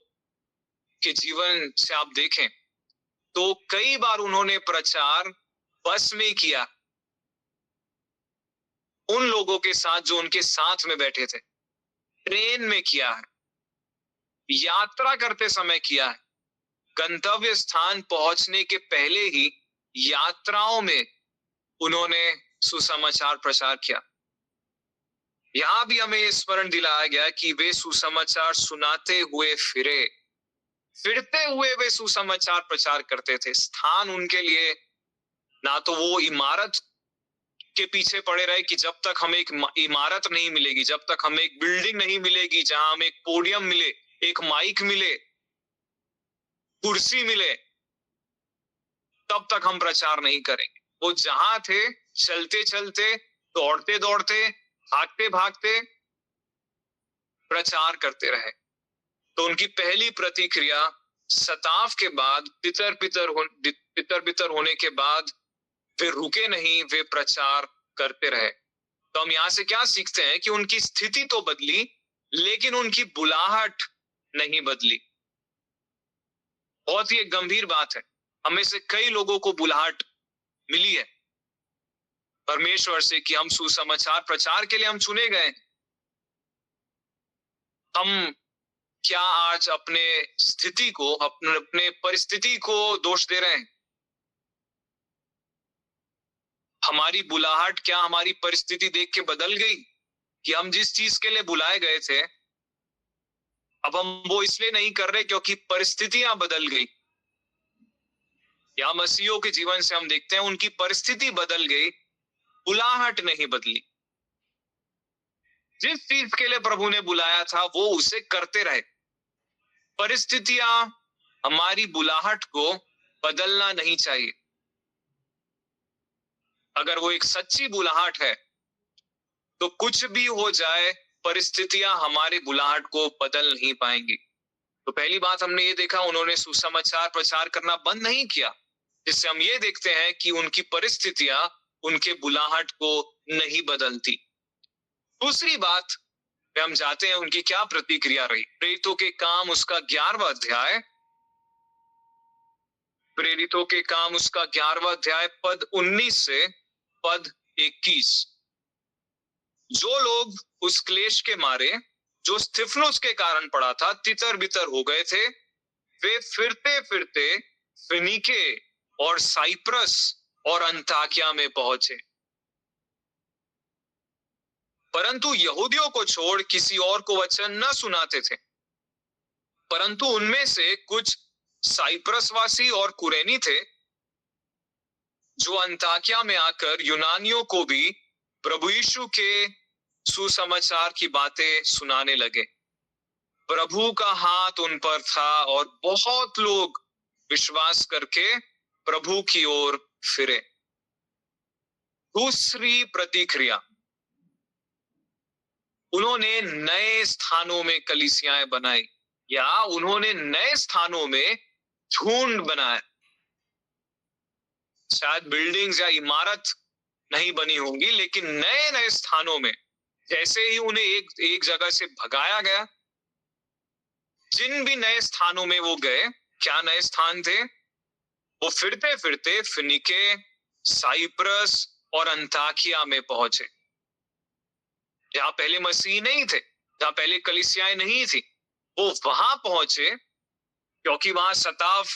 के जीवन से आप देखें तो कई बार उन्होंने प्रचार बस में किया, उन लोगों के साथ जो उनके साथ में बैठे थे, ट्रेन में किया है, यात्रा करते समय किया है, गंतव्य स्थान पहुंचने के पहले ही यात्राओं में उन्होंने सुसमाचार प्रचार किया। यहां भी हमें स्मरण दिलाया गया कि वे सुसमाचार सुनाते हुए फिरते हुए वे सुसमाचार प्रचार करते थे। स्थान उनके लिए ना तो वो इमारत के पीछे पड़े रहे कि जब तक हमें एक इमारत नहीं मिलेगी, जब तक हमें एक बिल्डिंग नहीं मिलेगी जहां हमें एक पोडियम मिले, एक माइक मिले, कुर्सी मिले, तब तक हम प्रचार नहीं करेंगे। वो जहां थे, चलते चलते, दौड़ते दौड़ते, भागते भागते प्रचार करते रहे। तो उनकी पहली प्रतिक्रिया सताव के बाद, तितर बितर होने के बाद वे रुके नहीं, वे प्रचार करते रहे। तो हम यहां से क्या सीखते हैं कि उनकी स्थिति तो बदली लेकिन उनकी बुलाहट नहीं बदली। बहुत ही एक गंभीर बात है। हमें से कई लोगों को बुलाहट मिली है परमेश्वर से कि हम सुसमाचार प्रचार के लिए हम चुने गए। हम क्या आज अपने स्थिति को, अपने परिस्थिति को दोष दे रहे हैं? हमारी बुलाहट क्या हमारी परिस्थिति देख के बदल गई कि हम जिस चीज के लिए बुलाए गए थे अब हम वो इसलिए नहीं कर रहे क्योंकि परिस्थितियां बदल गई? या मसीहों के जीवन से हम देखते हैं उनकी परिस्थिति बदल गई, बुलाहट नहीं बदली। जिस चीज के लिए प्रभु ने बुलाया था वो उसे करते रहे। परिस्थितियां हमारी बुलाहट को बदलना नहीं चाहिए। अगर वो एक सच्ची बुलाहट है तो कुछ भी हो जाए, परिस्थितियां हमारे बुलाहट को बदल नहीं पाएंगी। तो पहली बात हमने ये देखा, उन्होंने सुसमाचार प्रचार करना बंद नहीं किया, जिससे हम ये देखते हैं कि उनकी परिस्थितियां उनके बुलाहट को नहीं बदलती। दूसरी बात पे हम जाते हैं, उनकी क्या प्रतिक्रिया रही। प्रेरितों के काम उसका 11वां अध्याय, प्रेरितों के काम उसका 11वां अध्याय पद 19 से पद 21। जो लोग उस क्लेश के मारे जो स्तिफनुस के कारण पड़ा था तितर बितर हो गए थे, वे फिरते फिरते फिनीके और साइप्रस और अंताकिया में पहुंचे, परंतु यहूदियों को छोड़ किसी और को वचन न सुनाते थे। परंतु उनमें से कुछ साइप्रसवासी और कुरेनी थे जो अंताकिया में आकर यूनानियों को भी प्रभु यीशु के सुसमाचार की बातें सुनाने लगे। प्रभु का हाथ उन पर था और बहुत लोग विश्वास करके प्रभु की ओर फिरे। दूसरी प्रतिक्रिया, उन्होंने नए स्थानों में कलीसियाएं बनाई या उन्होंने नए स्थानों में झुंड बनाए। शायद बिल्डिंग्स या इमारत नहीं बनी होंगी, लेकिन नए नए स्थानों में जैसे ही उन्हें एक जगह से भगाया गया, जिन भी नए स्थानों में वो गए, क्या नए स्थान थे? वो फिरते फिरते फिनिके, साइप्रस और अंताकिया में पहुंचे, जहां पहले मसीह नहीं थे, जहां पहले कलीसियाएं नहीं थी। वो वहां पहुंचे क्योंकि वहां सताव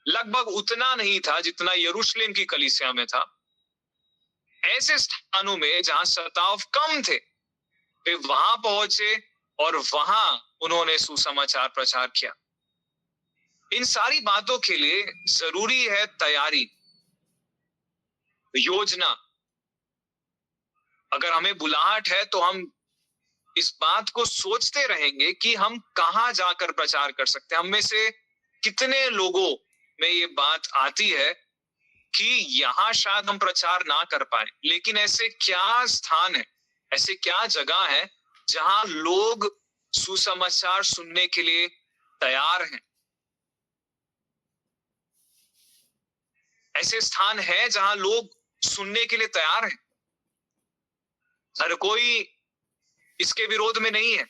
लगभग उतना नहीं था जितना यरूशलेम की कलीसिया में था। ऐसे स्थानों में जहां सताव कम थे, वे वहां पहुंचे और वहां उन्होंने सुसमाचार प्रचार किया। इन सारी बातों के लिए जरूरी है तैयारी, योजना। अगर हमें बुलाहट है तो हम इस बात को सोचते रहेंगे कि हम कहां जाकर प्रचार कर सकते हैं। हम में से कितने लोगों में ये बात आती है कि यहां शायद हम प्रचार ना कर पाए, लेकिन ऐसे क्या स्थान है, ऐसे क्या जगह है जहां लोग सुसमाचार सुनने के लिए तैयार हैं? ऐसे स्थान है जहां लोग सुनने के लिए तैयार हैं। हर कोई इसके विरोध में नहीं है,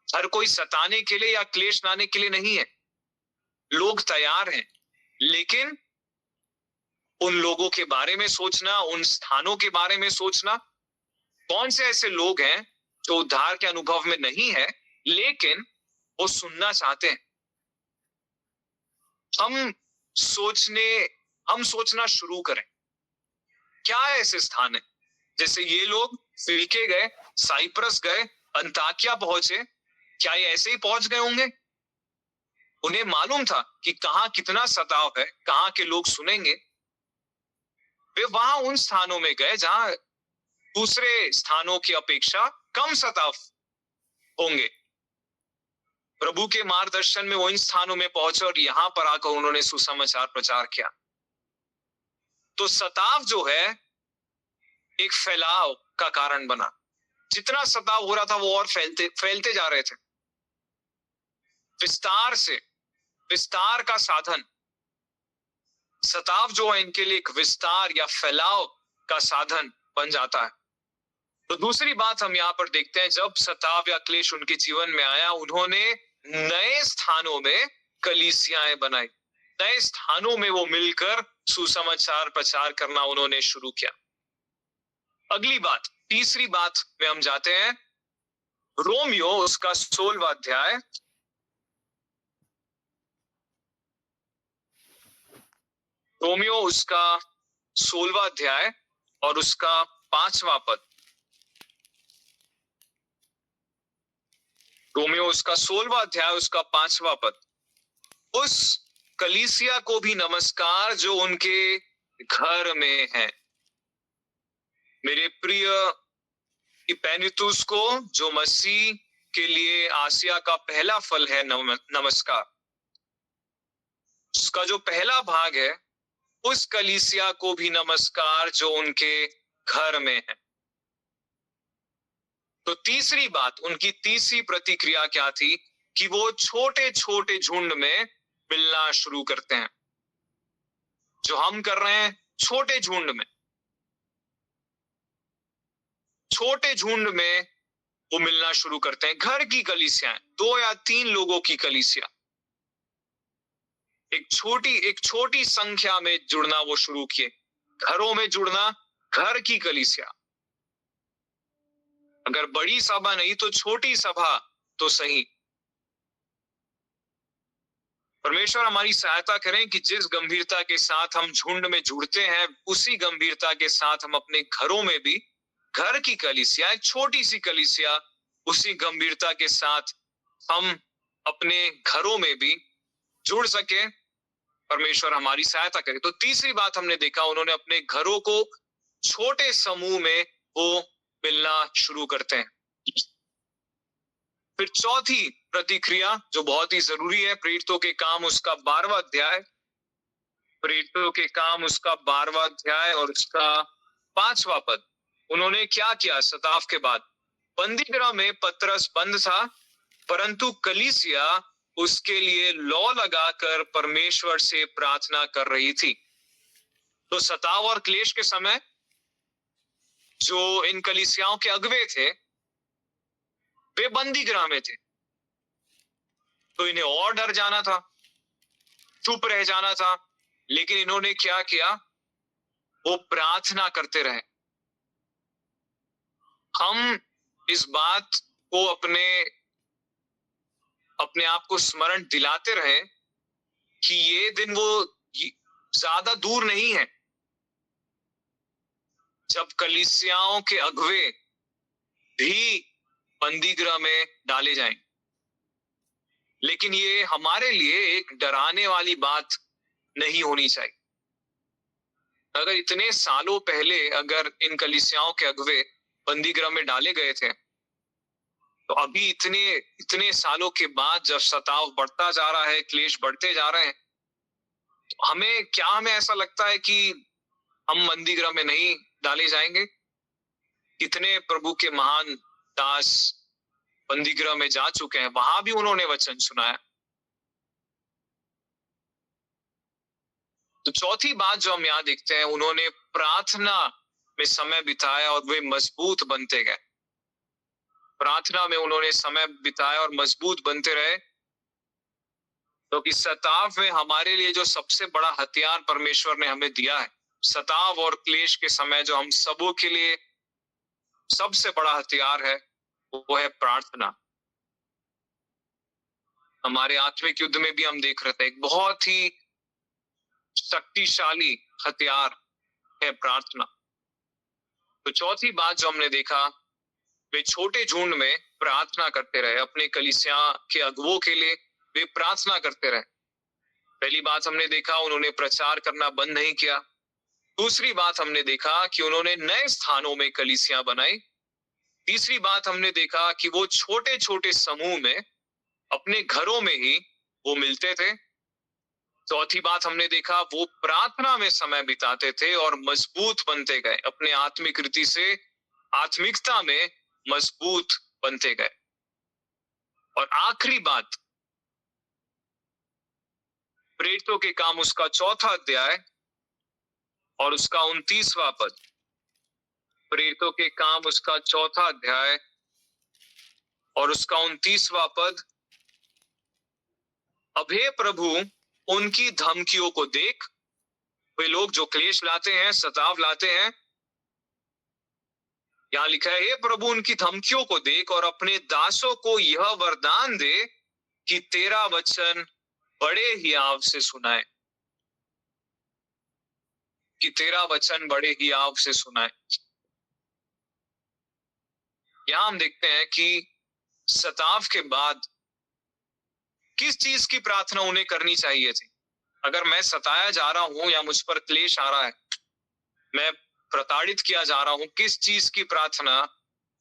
हर कोई सताने के लिए या क्लेश लाने के लिए नहीं है। लोग तैयार हैं, लेकिन उन लोगों के बारे में सोचना, उन स्थानों के बारे में सोचना, कौन से ऐसे लोग हैं जो उद्धार के अनुभव में नहीं है लेकिन वो सुनना चाहते हैं। हम सोचना शुरू करें, क्या ऐसे स्थान है? जैसे ये लोग फिलिके गए, साइप्रस गए, अंताकिया पहुंचे, क्या ये ऐसे ही पहुंच गए होंगे? उन्हें मालूम था कि कहां कितना सताव है, कहां के लोग सुनेंगे। वे वहां उन स्थानों में गए जहां दूसरे स्थानों की अपेक्षा कम सताव होंगे। प्रभु के मार्गदर्शन में वो इन स्थानों में पहुंचे और यहां पर आकर उन्होंने सुसमाचार प्रचार किया। तो सताव जो है एक फैलाव का कारण बना। जितना सताव हो रहा था वो और फैलते जा रहे थे। विस्तार का साधन, सताव जो है इनके लिए एक विस्तार या फैलाव का साधन बन जाता है। तो दूसरी बात हम यहाँ पर देखते हैं, जब सताव या क्लेश उनके जीवन में आया, उन्होंने नए स्थानों में कलीसियाएं बनाई। नए स्थानों में वो मिलकर सुसमाचार प्रचार करना उन्होंने शुरू किया। अगली बात, तीसरी बात में हम जाते हैं, रोमियो उसका 16वां अध्याय, रोमियो उसका 16वां अध्याय और उसका 5वां पद। रोमियो उसका 16वां अध्याय उसका 5वां पद। उस कलीसिया को भी नमस्कार जो उनके घर में है। मेरे प्रिय इपैनितुस को, जो मसीह के लिए आसिया का पहला फल है, नमस्कार। उसका जो पहला भाग है, उस कलीसिया को भी नमस्कार जो उनके घर में है। तो तीसरी बात, उनकी तीसरी प्रतिक्रिया क्या थी कि वो छोटे छोटे झुंड में मिलना शुरू करते हैं। जो हम कर रहे हैं, छोटे झुंड में वो मिलना शुरू करते हैं। घर की कलीसियां, 2 या 3 लोगों की कलीसिया, एक छोटी संख्या में जुड़ना वो शुरू किए। घरों में जुड़ना, घर की कलीसिया। अगर बड़ी सभा नहीं तो छोटी सभा तो सही। परमेश्वर हमारी सहायता करें कि जिस गंभीरता के साथ हम झुंड में जुड़ते हैं, उसी गंभीरता के साथ हम अपने घरों में भी, घर की कलीसिया, एक छोटी सी कलीसिया, उसी गंभीरता के साथ हम अपने घरों में भी जुड़ सके। परमेश्वर हमारी सहायता करे। तो तीसरी बात हमने देखा, उन्होंने अपने घरों को छोटे समूह में वो मिलना शुरू करते हैं। फिर चौथी प्रतिक्रिया जो बहुत ही जरूरी है, प्रेरितों के काम उसका 12वां अध्याय, प्रेरितों के काम उसका 12वां अध्याय और उसका 5वां पद। उन्होंने क्या किया सताव के बाद? बंदी गृह में पतरस बंद था, परंतु कलीसिया उसके लिए लौ लगाकर परमेश्वर से प्रार्थना कर रही थी। तो सताव और क्लेश के समय जो इन कलीसियाओं के अगुवे थे वे बंदी गृह में थे, तो इन्हें और डर जाना था, चुप रह जाना था, लेकिन इन्होंने क्या किया? वो प्रार्थना करते रहे। हम इस बात को अपने आप को स्मरण दिलाते रहे कि ये दिन वो ज्यादा दूर नहीं है जब कलीसियाओं के अगुवे भी बंदी गृह में डाले जाएंगे। लेकिन ये हमारे लिए एक डराने वाली बात नहीं होनी चाहिए। अगर इतने सालों पहले अगर इन कलीसियाओं के अगुवे बंदी गृह में डाले गए थे, तो अभी इतने सालों के बाद जब सताव बढ़ता जा रहा है, क्लेश बढ़ते जा रहे हैं, तो हमें ऐसा लगता है कि हम बंदी गृह में नहीं डाले जाएंगे? कितने प्रभु के महान दास बंदी गृह में जा चुके हैं, वहां भी उन्होंने वचन सुनाया। तो चौथी बात जो हम यहाँ देखते हैं, उन्होंने प्रार्थना में समय बिताया और वे मजबूत बनते गए। प्रार्थना में उन्होंने समय बिताया और मजबूत बनते रहे, क्योंकि तो सताव में हमारे लिए जो सबसे बड़ा हथियार परमेश्वर ने हमें दिया है, सताव और क्लेश के समय जो हम सबों के लिए सबसे बड़ा हथियार है, वो है प्रार्थना। हमारे आत्मिक युद्ध में भी हम देख रहे थे, एक बहुत ही शक्तिशाली हथियार है प्रार्थना। तो चौथी बात जो हमने देखा, वे छोटे झुंड में प्रार्थना करते रहे, अपने कलीसिया के अगुवों के लिए वे प्रार्थना करते रहे। पहली बात हमने देखा, उन्होंने प्रचार करना बंद नहीं किया। दूसरी बात हमने देखा कि उन्होंने नए स्थानों में कलीसिया बनाई। तीसरी बात हमने देखा कि वो छोटे छोटे समूह में अपने घरों में ही वो मिलते थे। चौथी बात हमने देखा, वो प्रार्थना में समय बिताते थे और मजबूत बनते गए, अपने आत्मिक रीति से आत्मिकता में मजबूत बनते गए। और आखिरी बात, प्रेरितों के काम उसका 4वां अध्याय और उसका 29वां पद। प्रेरितों के काम उसका 4वां अध्याय और उसका 29वां पद। अब हे प्रभु, उनकी धमकियों को देख, वे लोग जो क्लेश लाते हैं, सताव लाते हैं। यहां लिखा है, हे प्रभु उनकी धमकियों को देख और अपने दासों को यह वरदान दे कि तेरा वचन बड़े हियाव से सुनाए, कि तेरा वचन बड़े हियाव से सुनाए। यहां हम देखते हैं कि सताव के बाद किस चीज की प्रार्थना उन्हें करनी चाहिए थी। अगर मैं सताया जा रहा हूं या मुझ पर क्लेश आ रहा है, मैं प्रताड़ित किया जा रहा हूं, किस चीज की प्रार्थना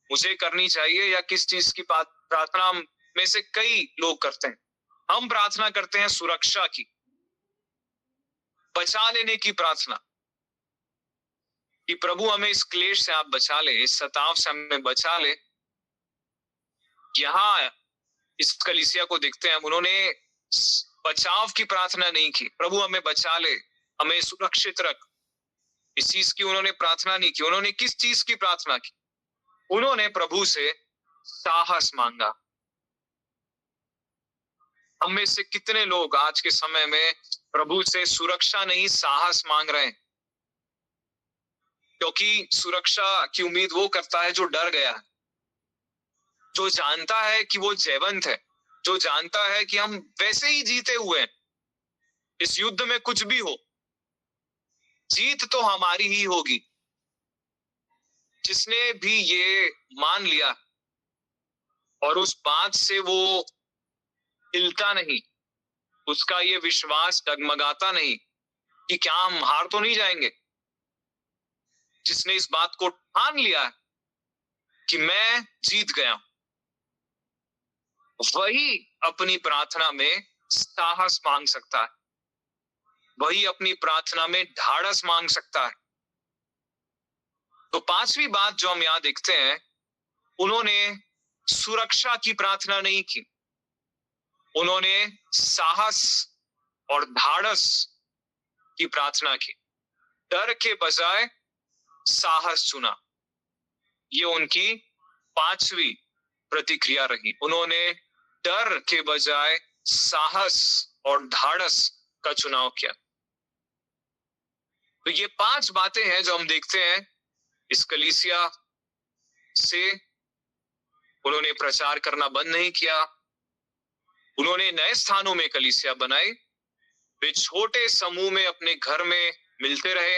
मुझे करनी चाहिए? या किस चीज की प्रार्थना में से कई लोग करते हैं? हम प्रार्थना करते हैं सुरक्षा की, बचा लेने की प्रार्थना, कि प्रभु हमें इस क्लेश से आप बचा ले, इस सताव से हमें बचा ले। यहां इस कलीसिया को देखते हैं, उन्होंने बचाव की प्रार्थना नहीं की, प्रभु हमें बचा ले, हमें सुरक्षित रख, इस चीज की उन्होंने प्रार्थना नहीं की। उन्होंने किस चीज की प्रार्थना की? उन्होंने प्रभु से साहस मांगा। हम में से कितने लोग आज के समय में प्रभु से सुरक्षा नहीं, साहस मांग रहे हैं? क्योंकि सुरक्षा की उम्मीद वो करता है जो डर गया है, जो जानता है कि वो जयवंत है, जो जानता है कि हम वैसे ही जीते हुए हैं, इस युद्ध में कुछ भी हो, जीत तो हमारी ही होगी। जिसने भी ये मान लिया और उस बात से वो हिलता नहीं, उसका ये विश्वास डगमगाता नहीं कि क्या हम हार तो नहीं जाएंगे, जिसने इस बात को ठान लिया कि मैं जीत गया, वही अपनी प्रार्थना में साहस मांग सकता है, वही अपनी प्रार्थना में ढाढ़स मांग सकता है। तो पांचवी बात जो हम यहां देखते हैं, उन्होंने सुरक्षा की प्रार्थना नहीं की, उन्होंने साहस और ढाढ़स की प्रार्थना की। डर के बजाय साहस चुना, ये उनकी पांचवी प्रतिक्रिया रही। उन्होंने डर के बजाय साहस और ढाढ़स का चुनाव किया। तो ये पांच बातें हैं जो हम देखते हैं इस कलीसिया से। उन्होंने प्रचार करना बंद नहीं किया, उन्होंने नए स्थानों में कलीसिया बनाई, वे छोटे समूह में अपने घर में मिलते रहे,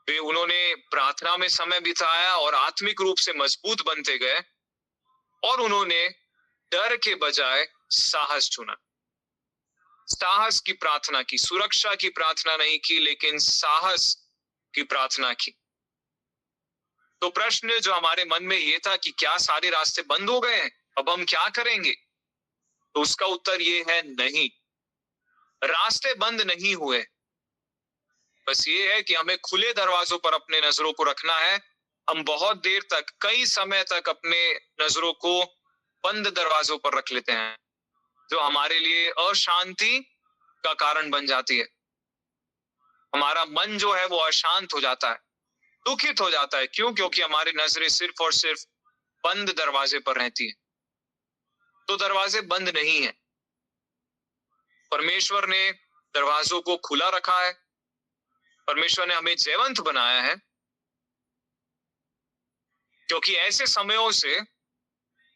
वे उन्होंने प्रार्थना में समय बिताया और आत्मिक रूप से मजबूत बनते गए, और उन्होंने डर के बजाय साहस चुना। साहस की प्रार्थना की, सुरक्षा की प्रार्थना नहीं की, लेकिन साहस की प्रार्थना की। तो प्रश्न जो हमारे मन में ये था कि क्या सारे रास्ते बंद हो गए हैं, अब हम क्या करेंगे? तो उसका उत्तर ये है, नहीं, रास्ते बंद नहीं हुए। बस ये है कि हमें खुले दरवाजों पर अपने नजरों को रखना है। हम बहुत देर तक, कई समय तक अपने नजरों को बंद दरवाजों पर रख लेते हैं, जो हमारे लिए अशांति का कारण बन जाती है। हमारा मन जो है वो अशांत हो जाता है, दुखित हो जाता है। क्यों? क्योंकि हमारी नजरें सिर्फ और सिर्फ बंद दरवाजे पर रहती है। तो दरवाजे बंद नहीं है, परमेश्वर ने दरवाजों को खुला रखा है, परमेश्वर ने हमें जयवंत बनाया है। क्योंकि ऐसे समयों से,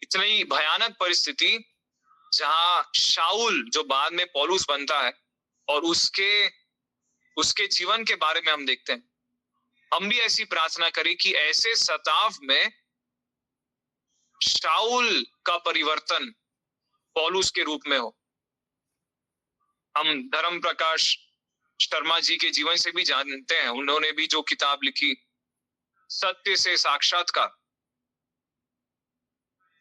इतनी भयानक परिस्थिति जहां शाऊल जो बाद में पौलुस बनता है, और उसके उसके जीवन के बारे में हम देखते हैं, हम भी ऐसी प्रार्थना करें कि ऐसे सताव में शाऊल का परिवर्तन पौलुस के रूप में हो। हम धर्म प्रकाश शर्मा जी के जीवन से भी जानते हैं, उन्होंने भी जो किताब लिखी, सत्य से साक्षात्कार।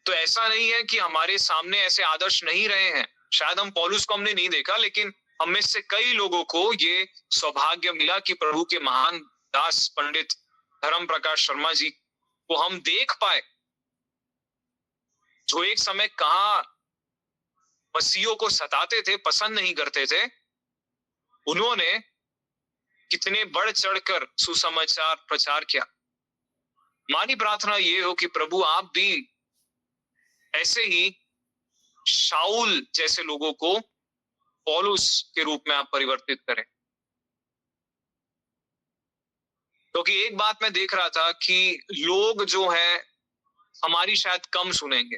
तो ऐसा नहीं है कि हमारे सामने ऐसे आदर्श नहीं रहे हैं। शायद हम पौलुस को हमने नहीं देखा, लेकिन हम में से कई लोगों को ये सौभाग्य मिला कि प्रभु के महान दास पंडित धर्म प्रकाश शर्मा जी को हम देख पाए, जो एक समय कहां मसीहों को सताते थे, पसंद नहीं करते थे। उन्होंने कितने बढ़ चढ़कर सुसमाचार प्रचार किया। हमारी प्रार्थना ये हो कि प्रभु आप भी ऐसे ही शाऊल जैसे लोगों को पौलुस के रूप में आप परिवर्तित करें। क्योंकि एक बात मैं देख रहा था कि लोग जो है हमारी शायद कम सुनेंगे,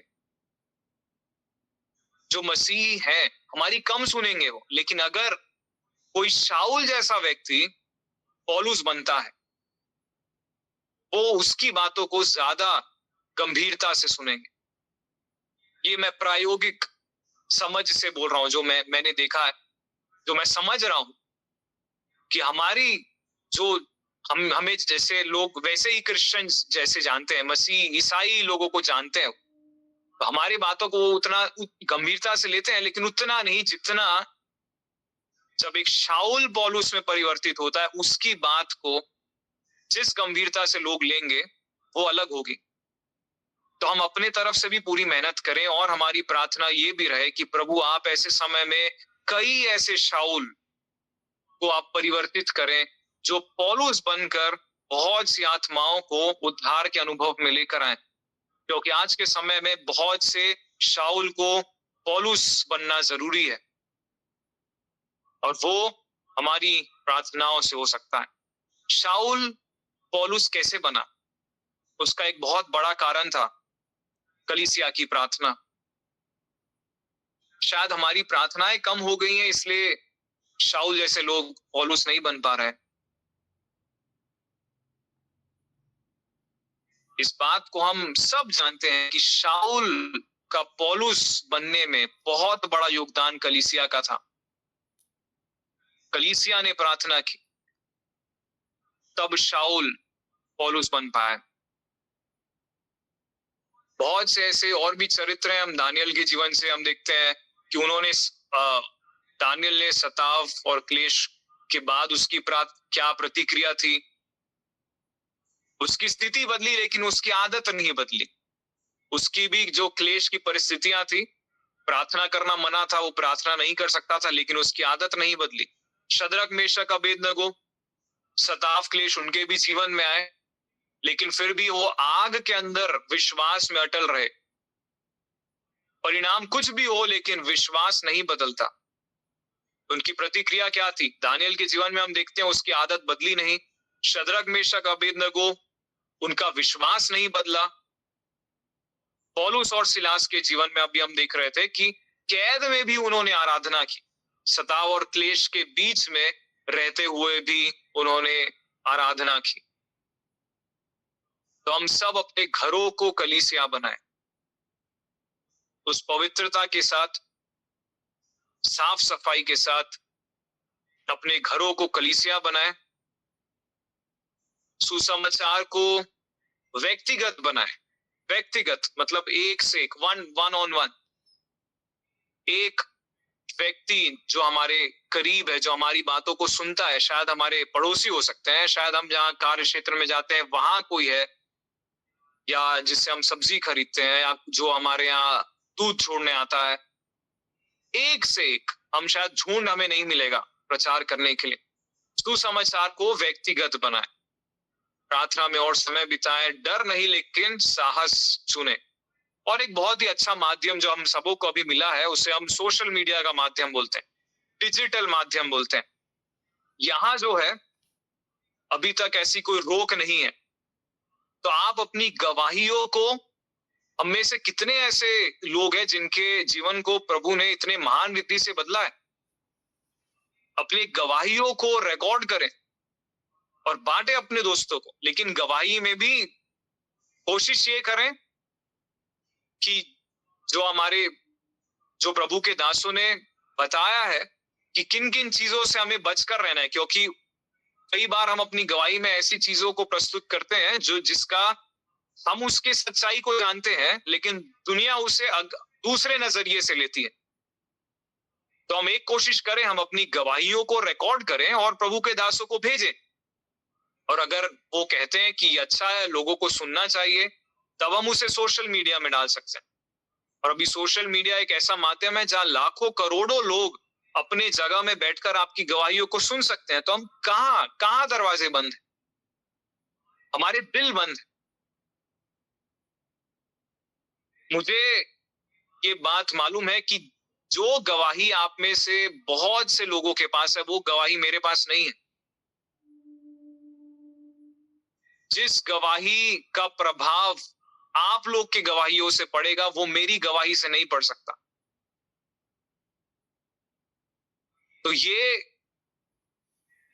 जो मसीह है हमारी कम सुनेंगे वो, लेकिन अगर कोई शाऊल जैसा व्यक्ति पौलुस बनता है, वो उसकी बातों को ज्यादा गंभीरता से सुनेंगे। ये मैं प्रायोगिक समझ से बोल रहा हूं, जो मैंने देखा है, जो मैं समझ रहा हूं कि हमारी जो हमें जैसे लोग वैसे ही क्रिश्चियंस जैसे जानते हैं, मसीह ईसाई लोगों को जानते हैं, तो हमारी बातों को उतना गंभीरता से लेते हैं, लेकिन उतना नहीं जितना जब एक शाऊल पौलुस में परिवर्तित होता है, उसकी बात को जिस गंभीरता से लोग लेंगे वो अलग होगी। तो हम अपने तरफ से भी पूरी मेहनत करें, और हमारी प्रार्थना ये भी रहे कि प्रभु आप ऐसे समय में कई ऐसे शाऊल को आप परिवर्तित करें, जो पौलुस बनकर बहुत सी आत्माओं को उद्धार के अनुभव में लेकर आए। क्योंकि आज के समय में बहुत से शाऊल को पौलुस बनना जरूरी है, और वो हमारी प्रार्थनाओं से हो सकता है। शाऊल पौलुस कैसे बना? उसका एक बहुत बड़ा कारण था कलीसिया की प्रार्थना। शायद हमारी प्रार्थनाएं कम हो गई हैं, इसलिए शाऊल जैसे लोग पौलुस नहीं बन पा रहे। इस बात को हम सब जानते हैं कि शाऊल का पौलुस बनने में बहुत बड़ा योगदान कलीसिया का था। कलीसिया ने प्रार्थना की, तब शाऊल पौलुस बन पाया। बहुत से ऐसे और भी चरित्र हैं, हम दानियल के जीवन से हम देखते हैं कि उन्होंने दानियल ने सताव और क्लेश के बाद उसकी क्या प्रतिक्रिया थी। उसकी स्थिति बदली लेकिन उसकी आदत नहीं बदली। उसकी भी जो क्लेश की परिस्थितियां थी, प्रार्थना करना मना था, वो प्रार्थना नहीं कर सकता था, लेकिन उसकी आदत नहीं बदली। शद्रक, मेशक, अबेदनगो, सताव क्लेश उनके भी जीवन में आए, लेकिन फिर भी वो आग के अंदर विश्वास में अटल रहे। परिणाम कुछ भी हो, लेकिन विश्वास नहीं बदलता। उनकी प्रतिक्रिया क्या थी? दानियल के जीवन में हम देखते हैं उसकी आदत बदली नहीं। शद्रक, मेशक, अबेदनगो, उनका विश्वास नहीं बदला। पौलुस और सिलास के जीवन में अभी हम देख रहे थे कि कैद में भी उन्होंने आराधना की। सताव और क्लेश के बीच में रहते हुए भी उन्होंने आराधना की। तो हम सब अपने घरों को कलीसिया बनाएं, उस पवित्रता के साथ, साफ सफाई के साथ अपने घरों को कलीसिया बनाएं। सुसमाचार को व्यक्तिगत बनाएं। व्यक्तिगत मतलब एक से एक, वन ऑन वन। एक व्यक्ति जो हमारे करीब है, जो हमारी बातों को सुनता है, शायद हमारे पड़ोसी हो सकते हैं, शायद हम जहाँ कार्य क्षेत्र में जाते हैं वहां कोई है, या जिससे हम सब्जी खरीदते हैं, या जो हमारे यहाँ दूध छोड़ने आता है। एक से एक, हम शायद झुंड हमें नहीं मिलेगा प्रचार करने के लिए। सुसमाचार को व्यक्तिगत बनाए, प्रार्थना में और समय बिताएं, डर नहीं लेकिन साहस चुने। और एक बहुत ही अच्छा माध्यम जो हम सबों को अभी मिला है, उसे हम सोशल मीडिया का माध्यम बोलते हैं, डिजिटल माध्यम बोलते हैं। यहां जो है अभी तक ऐसी कोई रोक नहीं है, तो आप अपनी गवाहियों को, हम में से कितने ऐसे लोग हैं जिनके जीवन को प्रभु ने इतने महान रीति से बदला है, अपनी गवाहियों को रिकॉर्ड करें और बांटे अपने दोस्तों को। लेकिन गवाही में भी कोशिश ये करें कि जो प्रभु के दासों ने बताया है कि किन किन चीजों से हमें बचकर रहना है, क्योंकि कई बार हम अपनी गवाही में ऐसी चीजों को प्रस्तुत करते हैं जिसका हम उसके सच्चाई को जानते हैं, लेकिन दुनिया उसे दूसरे नजरिए से लेती है। तो हम एक कोशिश करें, हम अपनी गवाहियों को रिकॉर्ड करें और प्रभु के दासों को भेजें। और अगर वो कहते हैं कि अच्छा है, लोगों को सुनना चाहिए, तब हम उसे सोशल मीडिया में डाल सकते हैं। और अभी सोशल मीडिया एक ऐसा माध्यम है जहां लाखों करोड़ों लोग अपने जगह में बैठकर आपकी गवाहियों को सुन सकते हैं। तो हम कहां दरवाजे बंद हैं? हमारे दिल बंद है। मुझे ये बात मालूम है कि जो गवाही आप में से बहुत से लोगों के पास है, वो गवाही मेरे पास नहीं है। जिस गवाही का प्रभाव आप लोग की गवाहियों से पड़ेगा, वो मेरी गवाही से नहीं पड़ सकता। तो ये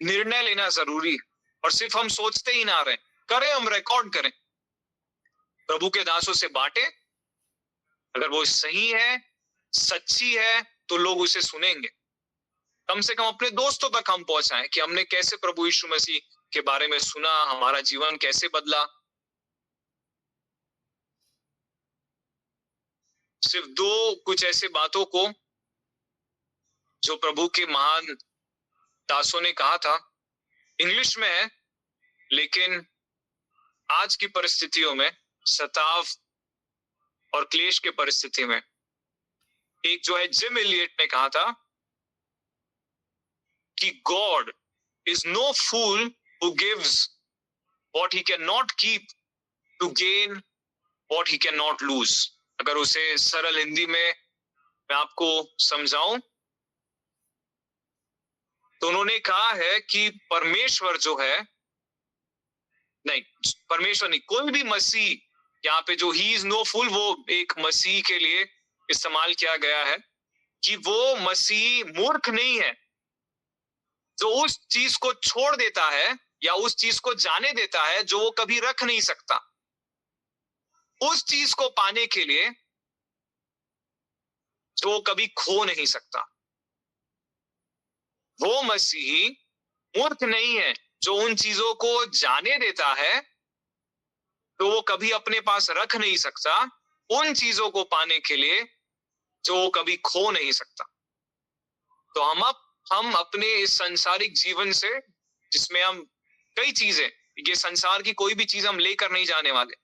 निर्णय लेना जरूरी है, और सिर्फ हम सोचते ही ना रहे, करें, हम रिकॉर्ड करें, प्रभु के दासों से बांटे। अगर वो सही है, सच्ची है, तो लोग उसे सुनेंगे। कम से कम अपने दोस्तों तक हम पहुंचाएं कि हमने कैसे प्रभु यीशु मसीह के बारे में सुना, हमारा जीवन कैसे बदला। सिर्फ कुछ ऐसे बातों को जो प्रभु के महान दासों ने कहा था, इंग्लिश में है, लेकिन आज की परिस्थितियों में, सताव और क्लेश के परिस्थिति में, एक जो है जिम एलियट ने कहा था कि God is no fool who gives what he can not keep to gain what he can not lose. अगर उसे सरल हिंदी में मैं आपको समझाऊं, तो उन्होंने कहा है कि परमेश्वर जो है, नहीं, परमेश्वर नहीं, कोई भी मसीह, यहाँ पे जो ही इज नो फूल, वो एक मसीह के लिए इस्तेमाल किया गया है कि वो मसीह मूर्ख नहीं है जो उस चीज को छोड़ देता है या उस चीज को जाने देता है जो वो कभी रख नहीं सकता, उस चीज को पाने के लिए जो वो कभी खो नहीं सकता। वो मसीही मूर्ख नहीं है जो उन चीजों को जाने देता है तो वो कभी अपने पास रख नहीं सकता, उन चीजों को पाने के लिए जो वो कभी खो नहीं सकता। तो हम अपने इस सांसारिक जीवन से, जिसमें हम कई चीजें, ये संसार की कोई भी चीज हम लेकर नहीं जाने वाले,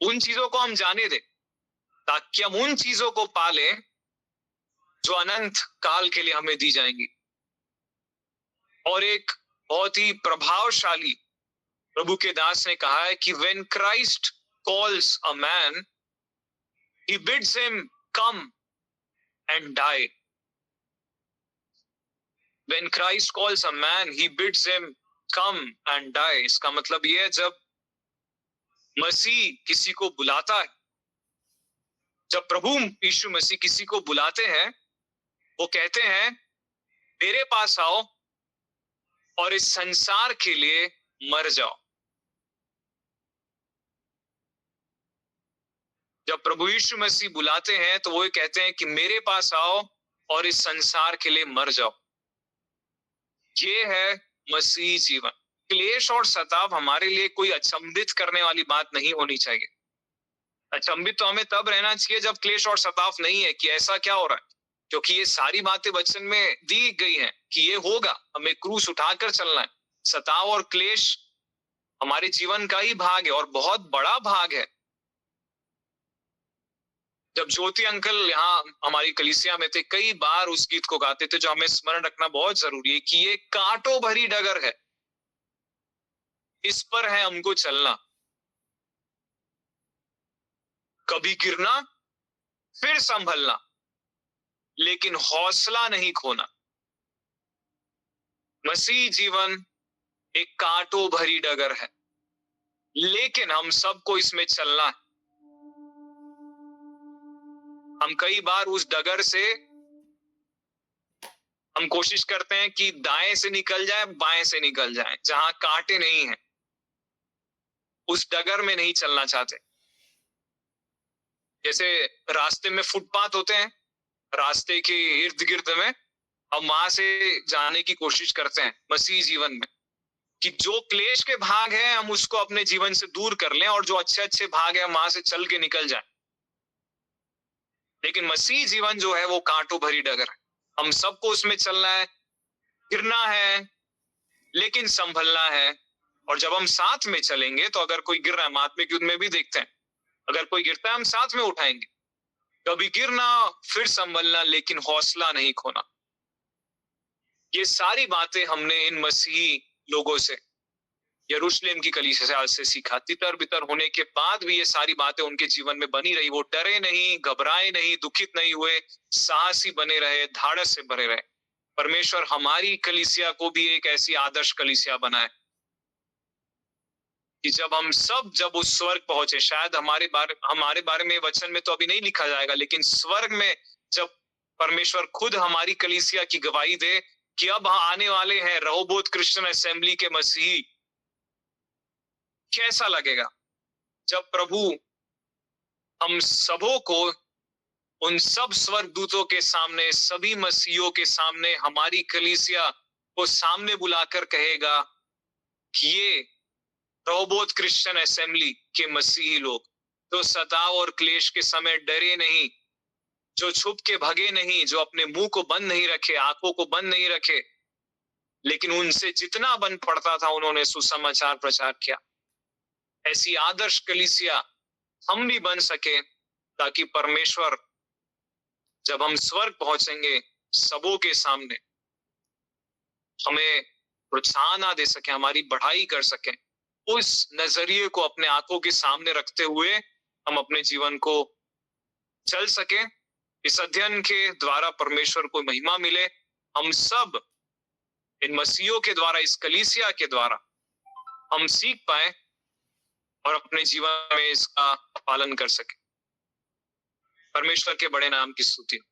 उन चीजों को हम जाने दें ताकि हम उन चीजों को पालें जो अनंत काल के लिए हमें दी जाएंगी। और एक बहुत ही प्रभावशाली प्रभु के दास ने कहा है कि when Christ calls a man, he bids him come and die. When Christ calls a man, he bids him come and die. इसका मतलब यह है, जब मसीह किसी को बुलाता है, जब प्रभु यीशु मसीह किसी को बुलाते हैं, वो कहते हैं मेरे पास आओ और इस संसार के लिए मर जाओ। जब प्रभु यीशु मसीह बुलाते हैं तो वो कहते हैं कि मेरे पास आओ और इस संसार के लिए मर जाओ। ये है मसीह जीवन। क्लेश और सताव हमारे लिए कोई अचंभित करने वाली बात नहीं होनी चाहिए। अचंभित तो हमें तब रहना चाहिए जब क्लेश और सताव नहीं है कि ऐसा क्या हो रहा है, क्योंकि ये सारी बातें वचन में दी गई हैं कि ये होगा, हमें क्रूस उठाकर चलना है। सताव और क्लेश हमारे जीवन का ही भाग है और बहुत बड़ा भाग है। जब ज्योति अंकल यहाँ हमारी कलीसिया में थे, कई बार उस गीत को गाते थे जो हमें स्मरण रखना बहुत जरूरी है कि ये कांटों भरी डगर है, इस पर है हमको चलना। कभी गिरना, फिर संभलना, लेकिन हौसला नहीं खोना। मसीह जीवन एक कांटों भरी डगर है, लेकिन हम सबको इसमें चलना है। हम कई बार उस डगर से हम कोशिश करते हैं कि दाएं से निकल जाए, बाएं से निकल जाए, जहां कांटे नहीं है, उस डगर में नहीं चलना चाहते। जैसे रास्ते में फुटपाथ होते हैं, रास्ते के इर्द गिर्द में हम वहां से जाने की कोशिश करते हैं मसीह जीवन में, कि जो क्लेश के भाग हैं हम उसको अपने जीवन से दूर कर लें और जो अच्छे अच्छे भाग हैं वहां से चल के निकल जाएं। लेकिन मसीह जीवन जो है वो कांटों भरी डगर है। हम सबको उसमें चलना है, गिरना है, लेकिन संभलना है। और जब हम साथ में चलेंगे तो अगर कोई गिर रहा है, हम आत्मिक युद्ध में भी देखते हैं, अगर कोई गिरता है हम साथ में उठाएंगे। कभी गिरना, फिर संभलना, लेकिन हौसला नहीं खोना। ये सारी बातें हमने इन मसीही लोगों से, यरूशलेम की कलीसिया से सीखा। तितर बितर होने के बाद भी ये सारी बातें उनके जीवन में बनी रही। वो डरे नहीं, घबराए नहीं, दुखित नहीं हुए, साहसी बने रहे, धाड़स से भरे रहे। परमेश्वर हमारी कलीसिया को भी एक ऐसी आदर्श कलीसिया बनाए कि जब हम सब जब उस स्वर्ग पहुंचे, शायद हमारे बारे में वचन में तो अभी नहीं लिखा जाएगा, लेकिन स्वर्ग में जब परमेश्वर खुद हमारी कलीसिया की गवाही दे कि अब आने वाले हैं रहोबोत क्रिश्चियन असेंबली के मसीही, कैसा लगेगा जब प्रभु हम सबों को उन सब स्वर्गदूतों के सामने, सभी मसीहियों के सामने, हमारी कलीसिया को सामने बुलाकर कहेगा कि ये रहोबोत क्रिश्चियन असेंबली के मसीही लोग तो सताव और क्लेश के समय डरे नहीं, जो छुप के भगे नहीं, जो अपने मुंह को बंद नहीं रखे, आंखों को बंद नहीं रखे, लेकिन उनसे जितना बन पड़ता था उन्होंने सुसमाचार प्रचार किया। ऐसी आदर्श कलीसिया हम भी बन सके ताकि परमेश्वर जब हम स्वर्ग पहुंचेंगे सबों के सामने हमें प्रोत्साहन दे सके, हमारी बढ़ाई कर सके। उस नजरिए को अपने आंखों के सामने रखते हुए हम अपने जीवन को चल सके। इस अध्ययन के द्वारा परमेश्वर को महिमा मिले। हम सब इन मसीहों के द्वारा, इस कलीसिया के द्वारा हम सीख पाए और अपने जीवन में इसका पालन कर सके। परमेश्वर के बड़े नाम की स्तुति हो।